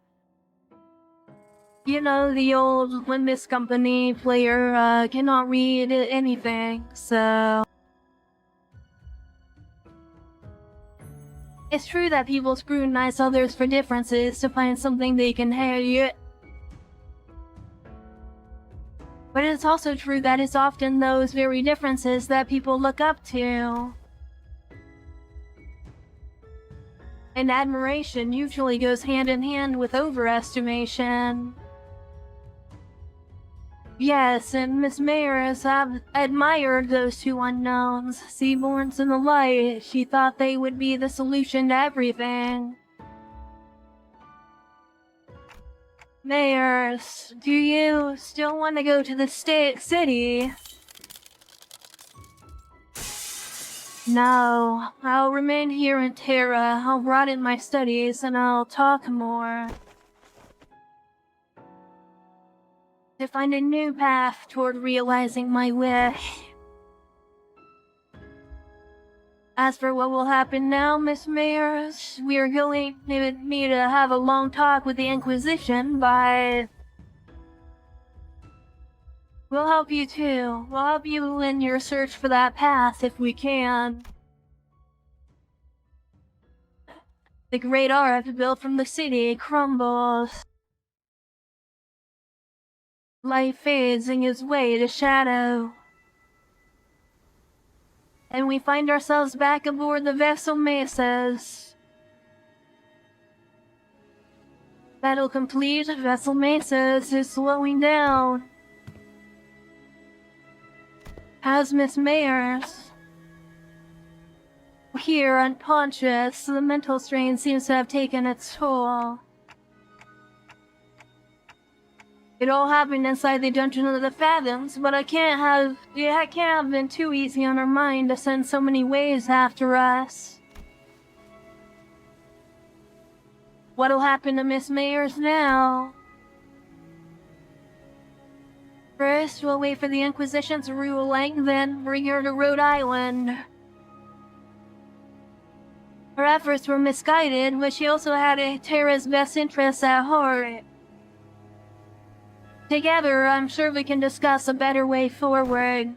A: You know, the old Limbus company player cannot read anything, so... It's true that people scrutinize others for differences to find something they can hate. But it's also true that it's often those very differences that people look up to. And admiration usually goes hand in hand with overestimation. Yes, and Miss Mayers admired those two unknowns, Seaborns and the light. She thought they would be the solution to everything. Mayers, do you still want to go to the city? No, I'll remain here in Terra. I'll broaden my studies and I'll talk more. To find a new path toward realizing my wish. As for what will happen now, Miss Mayers, we are going to have a long talk with the Inquisition, but... We'll help you too. We'll help you in your search for that path if we can. The great ark built from the city crumbles. Light fades in its way to shadow. And we find ourselves back aboard the vessel Mesas. Battle complete, vessel Mesas is slowing down. How's Miss Mayers? Here, unconscious, the mental strain seems to have taken its toll. It all happened inside the dungeon of the Fathoms, but it can't have been too easy on her mind to send so many waves after us. What'll happen to Miss Mayers now? First, we'll wait for the Inquisition's ruling, then bring her to Rhode Island. Her efforts were misguided, but she also had Terra's best interests at heart. Together, I'm sure we can discuss a better way forward.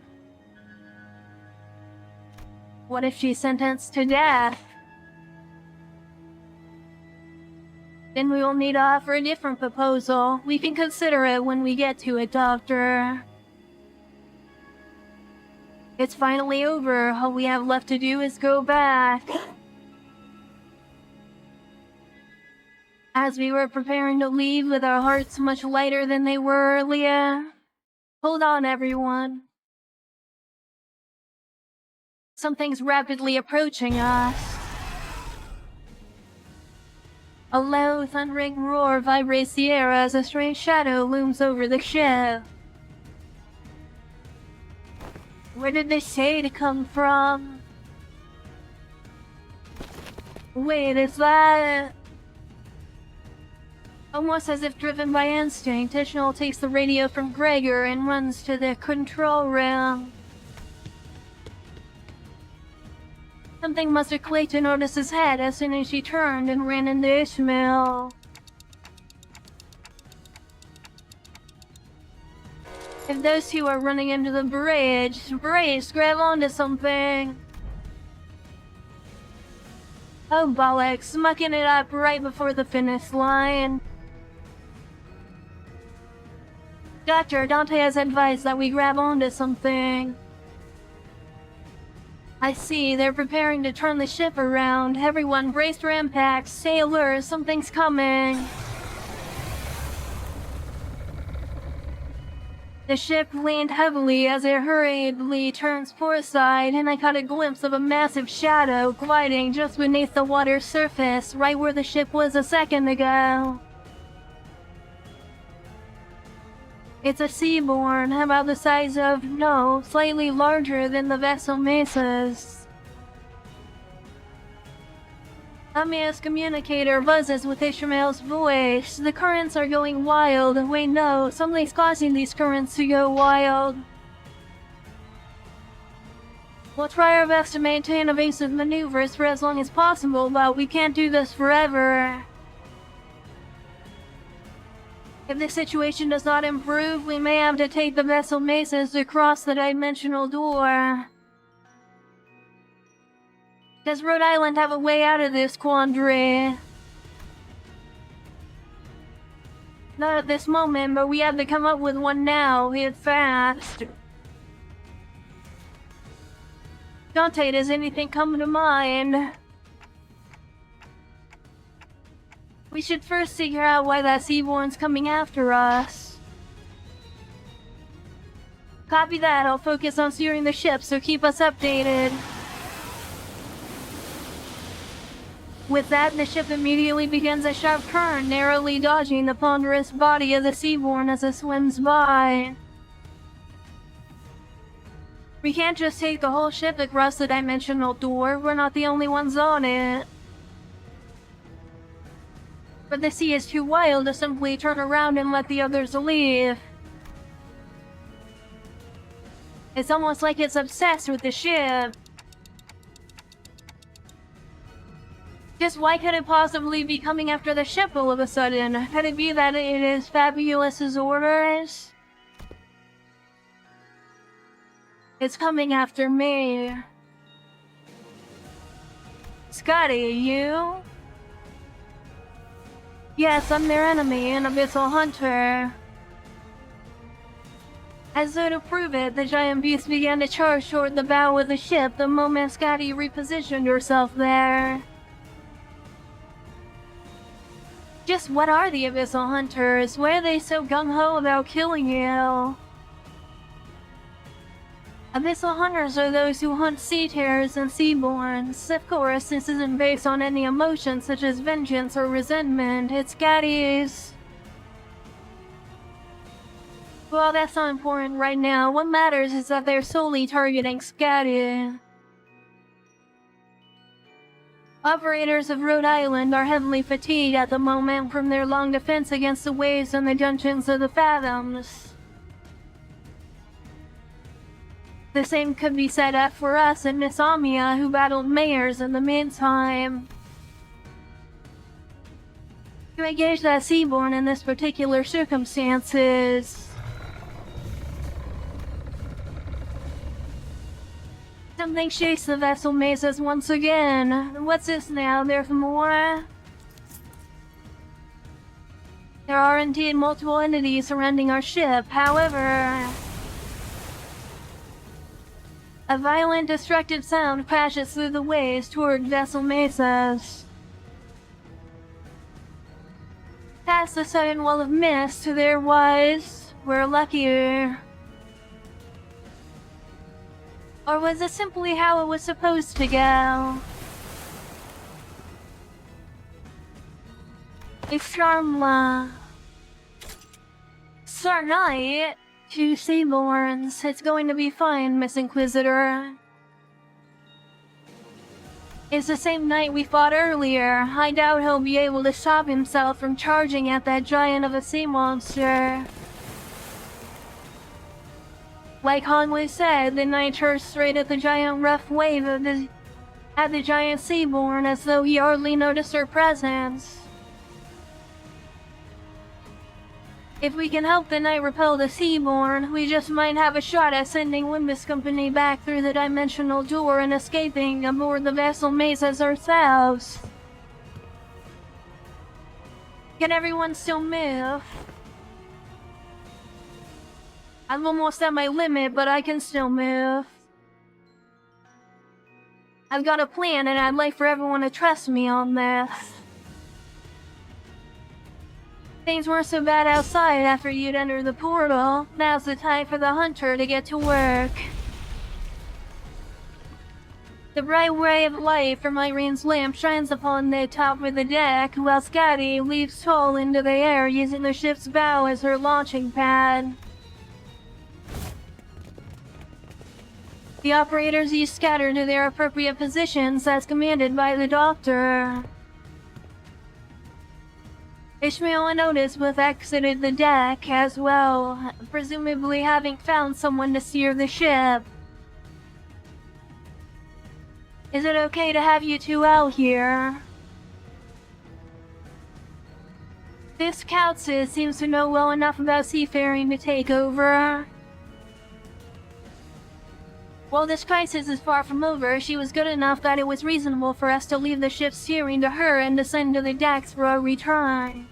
A: What if she's sentenced to death? Then we will need to offer a different proposal. We can consider it when we get to it, Doctor. It's finally over. All we have left to do is go back. As we were preparing to leave with our hearts much lighter than they were earlier. Hold on, everyone. Something's rapidly approaching us. A low, thundering roar vibrates the air as a strange shadow looms over the ship. Where did this shade come from? Wait, is that... Almost as if driven by instinct, Ishmael takes the radio from Gregor and runs to the control room. Something must have clicked in Otis's head as soon as she turned and ran into Ishmael. If those two are running into the bridge, grab onto something. Oh bollocks, mucking it up right before the finish line. Doctor, Dante has advised that we grab onto something. I see, they're preparing to turn the ship around. Everyone brace for impact. Stay alert, something's coming. The ship leaned heavily as it hurriedly turns port side, and I caught a glimpse of a massive shadow gliding just beneath the water's surface, right where the ship was a second ago. It's a Seaborn, about the size of, no, slightly larger than the vessel Mesas. A mass communicator buzzes with Ishmael's voice. The currents are going wild. Wait, no, something's causing these currents to go wild. We'll try our best to maintain evasive maneuvers for as long as possible, but we can't do this forever. If the situation does not improve, we may have to take the vessel mesas across the dimensional door. Does Rhode Island have a way out of this quandary? Not at this moment, but we have to come up with one now. It's fast. Dante, does anything come to mind? We should first figure out why that Seaborn's coming after us. Copy that, I'll focus on steering the ship, so keep us updated. With that, the ship immediately begins a sharp turn, narrowly dodging the ponderous body of the Seaborn as it swims by. We can't just take the whole ship across the dimensional door, we're not the only ones on it. But the sea is too wild to simply turn around and let the others leave. It's almost like it's obsessed with the ship. Just why could it possibly be coming after the ship all of a sudden? Could it be that it is Fabulous's orders? It's coming after me. Scotty, you? Yes, I'm their enemy, an abyssal hunter. As though to prove it, the giant beast began to charge toward the bow of the ship the moment Scotty repositioned herself there. Just what are the abyssal hunters? Why are they so gung-ho about killing you? Abyssal hunters are those who hunt sea terrors and seaborns. Of course, this isn't based on any emotion such as vengeance or resentment. It's Scotty's. Well, that's not important right now. What matters is that they're solely targeting Scotty. Operators of Rhode Island are heavily fatigued at the moment from their long defense against the waves and the dungeons of the Fathoms. The same could be said for us and Miss Amia, who battled mayors in the meantime. To engage that Seaborn in this particular circumstances. Something shakes the vessel mesas once again. What's this now? There's more? There are indeed multiple entities surrounding our ship, however... A violent, destructive sound crashes through the waves toward vessel mesas. Past the sudden wall of mist, there was... We're luckier. Or was it simply how it was supposed to go? Extremely. Sir Knight? 2 Seaborns. It's going to be fine, Miss Inquisitor. It's the same knight we fought earlier. I doubt he'll be able to stop himself from charging at that giant of a sea monster. Like Hanwei said, the knight charged straight at the giant rough wave of the giant Seaborn as though he hardly noticed her presence. If we can help the knight repel the Seaborn, we just might have a shot at sending Limbus Company back through the dimensional door and escaping aboard the vessel mesas ourselves. Can everyone still move? I'm almost at my limit, but I can still move. I've got a plan and I'd like for everyone to trust me on this. Things weren't so bad outside after you'd entered the portal. Now's the time for the hunter to get to work. The bright ray of light from Irene's lamp shines upon the top of the deck, while Scotty leaps tall into the air using the ship's bow as her launching pad. The operators each scatter to their appropriate positions as commanded by the doctor. Ishmael and Otis both exited the deck as well, presumably having found someone to steer the ship. Is it okay to have you two out here? This Kautsis seems to know well enough about seafaring to take over. While this crisis is far from over, she was good enough that it was reasonable for us to leave the ship steering to her and descend to the decks for our return.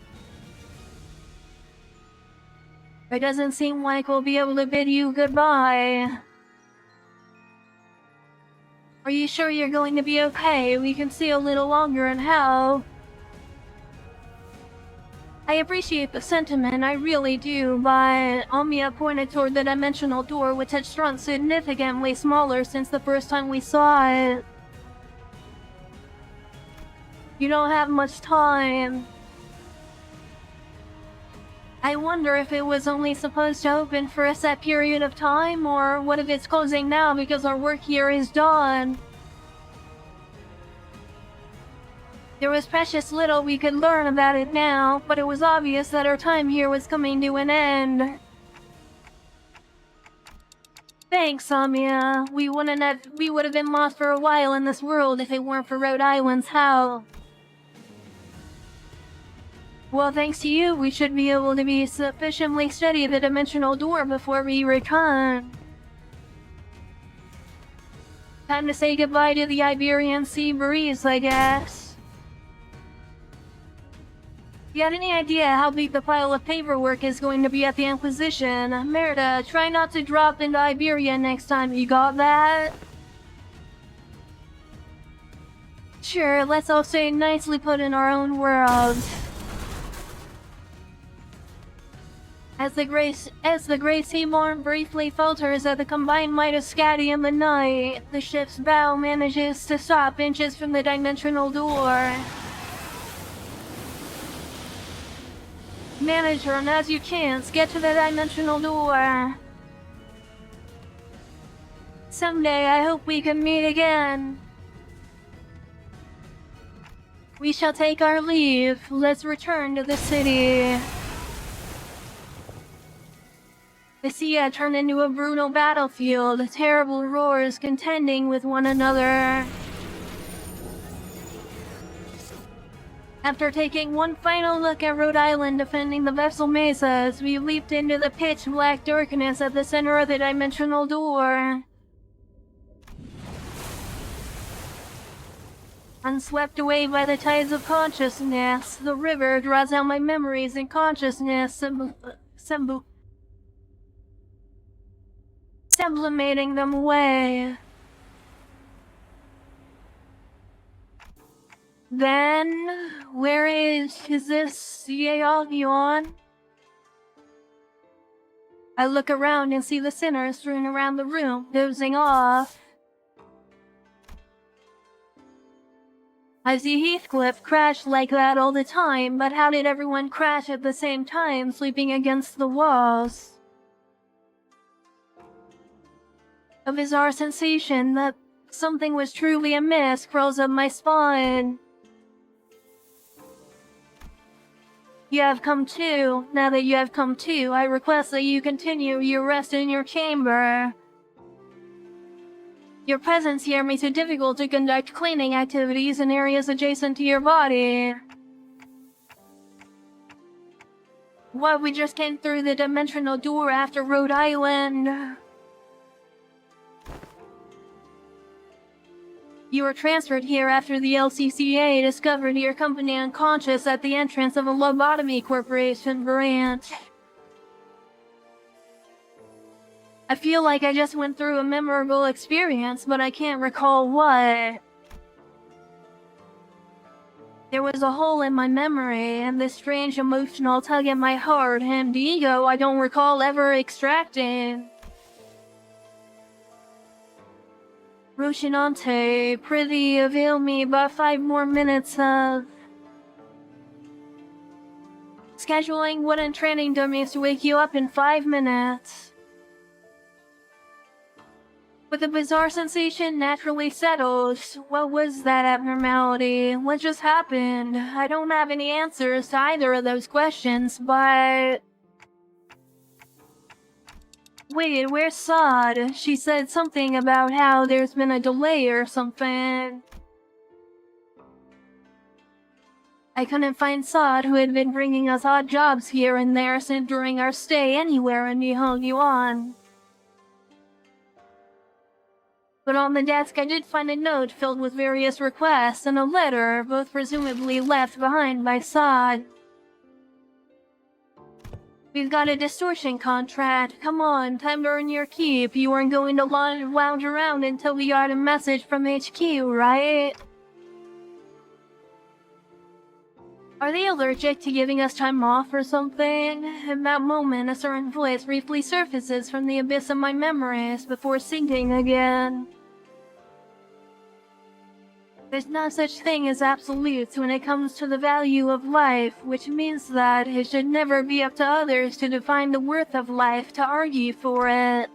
A: It doesn't seem like we'll be able to bid you goodbye. Are you sure you're going to be okay? We can see a little longer and how. I appreciate the sentiment, I really do, but Amia pointed toward the dimensional door, which had shrunk significantly smaller since the first time we saw it. You don't have much time. I wonder if it was only supposed to open for a set period of time, or what if it's closing now because our work here is done? There was precious little we could learn about it now, but it was obvious that our time here was coming to an end. Thanks, Amia. We would have been lost for a while in this world if it weren't for Rhode Island's help. Well, thanks to you, we should be able to be sufficiently steady at the dimensional door before we return. Time to say goodbye to the Iberian Sea breeze, I guess. You had any idea how big the pile of paperwork is going to be at the Inquisition? Merida, try not to drop into Iberia next time, you got that? Sure, let's all stay nicely put in our own world. As the Grey Seaborn briefly falters at the combined might of Scatty and the night, the ship's bow manages to stop inches from the dimensional door. Manage her, and as you can, get to the dimensional door. Someday I hope we can meet again. We shall take our leave. Let's return to the city. The sea had turned into a brutal battlefield, terrible roars contending with one another. After taking one final look at Rhode Island defending the vessel mesas, we leaped into the pitch-black darkness at the center of the dimensional door. Unswept away by the tides of consciousness, the river draws out my memories and consciousness, sublimating them away. Then, where is this Yearning? I look around and see the sinners strewn around the room, dozing off. I see Heathcliff crash like that all the time, but how did everyone crash at the same time, sleeping against the walls? A bizarre sensation that something was truly amiss crawls up my spine. You have come to. Now that you have come to, I request that you continue your rest in your chamber. Your presence here makes it difficult to conduct cleaning activities in areas adjacent to your body. What, we just came through the dimensional door after Rhode Island? You were transferred here after the LCCA discovered your company unconscious at the entrance of a lobotomy corporation branch. I feel like I just went through a memorable experience, but I can't recall what. There was a hole in my memory, and this strange emotional tug at my heart and ego I don't recall ever extracting. Rochinante, prithee avail me but 5 more minutes of scheduling wooden training dummies to wake you up in 5 minutes. But the bizarre sensation naturally settles. What was that abnormality? What just happened? I don't have any answers to either of those questions, but... Wait, where's Sod? She said something about how there's been a delay or something. I couldn't find Sod, who had been bringing us odd jobs here and there since during our stay anywhere in Yuan. But on the desk I did find a note filled with various requests and a letter, both presumably left behind by Sod. We've got a distortion contract. Come on, time to earn your keep. You weren't going to lounge around until we got a message from HQ, right? Are they allergic to giving us time off or something? In that moment, a certain voice briefly surfaces from the abyss of my memories before sinking again. There's no such thing as absolutes when it comes to the value of life, which means that it should never be up to others to define the worth of life to argue for it.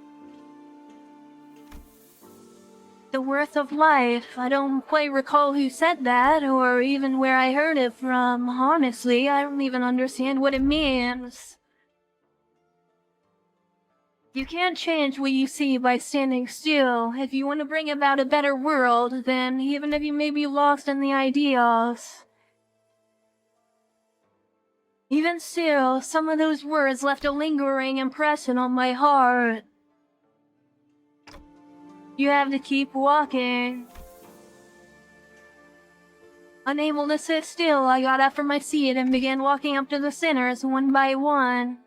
A: The worth of life. I don't quite recall who said that, or even where I heard it from. Honestly, I don't even understand what it means. You can't change what you see by standing still. If you want to bring about a better world, then even if you may be lost in the ideals. Even still, some of those words left a lingering impression on my heart. You have to keep walking. Unable to sit still, I got up from my seat and began walking up to the sinners one by one.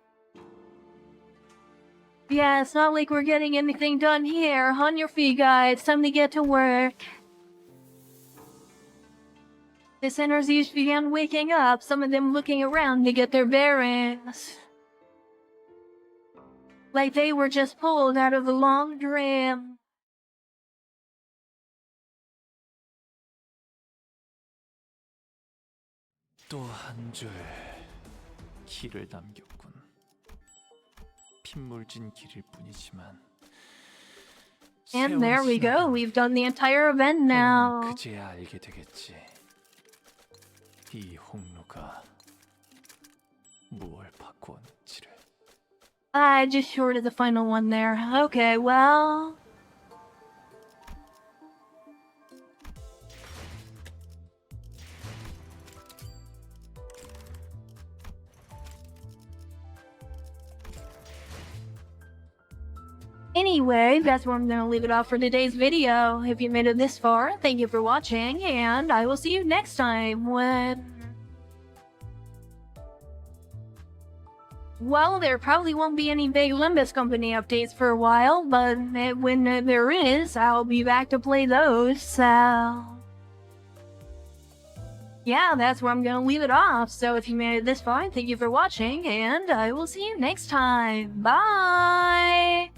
A: Yeah, it's not like we're getting anything done here. On your feet, guys. Time to get to work. The sinners each began waking up, some of them looking around to get their bearings. Like they were just pulled out of a long dream.
B: 또 한 줄 길을 남겼군. 핏물진 길일 뿐이지만.
A: And there we go. We've done the entire event now.
B: 그제야 알게 되겠지. 이 홍로가 무엇을 바꾸었는지를.
A: I just shorted the final one there. Okay, well... Anyway, that's where I'm gonna leave it off for today's video. If you made it this far, thank you for watching, and I will see you next time when... Well, there probably won't be any big Limbus Company updates for a while, but when there is, I'll be back to play those, so... Yeah, that's where I'm gonna leave it off, so if you made it this far, thank you for watching, and I will see you next time. Bye!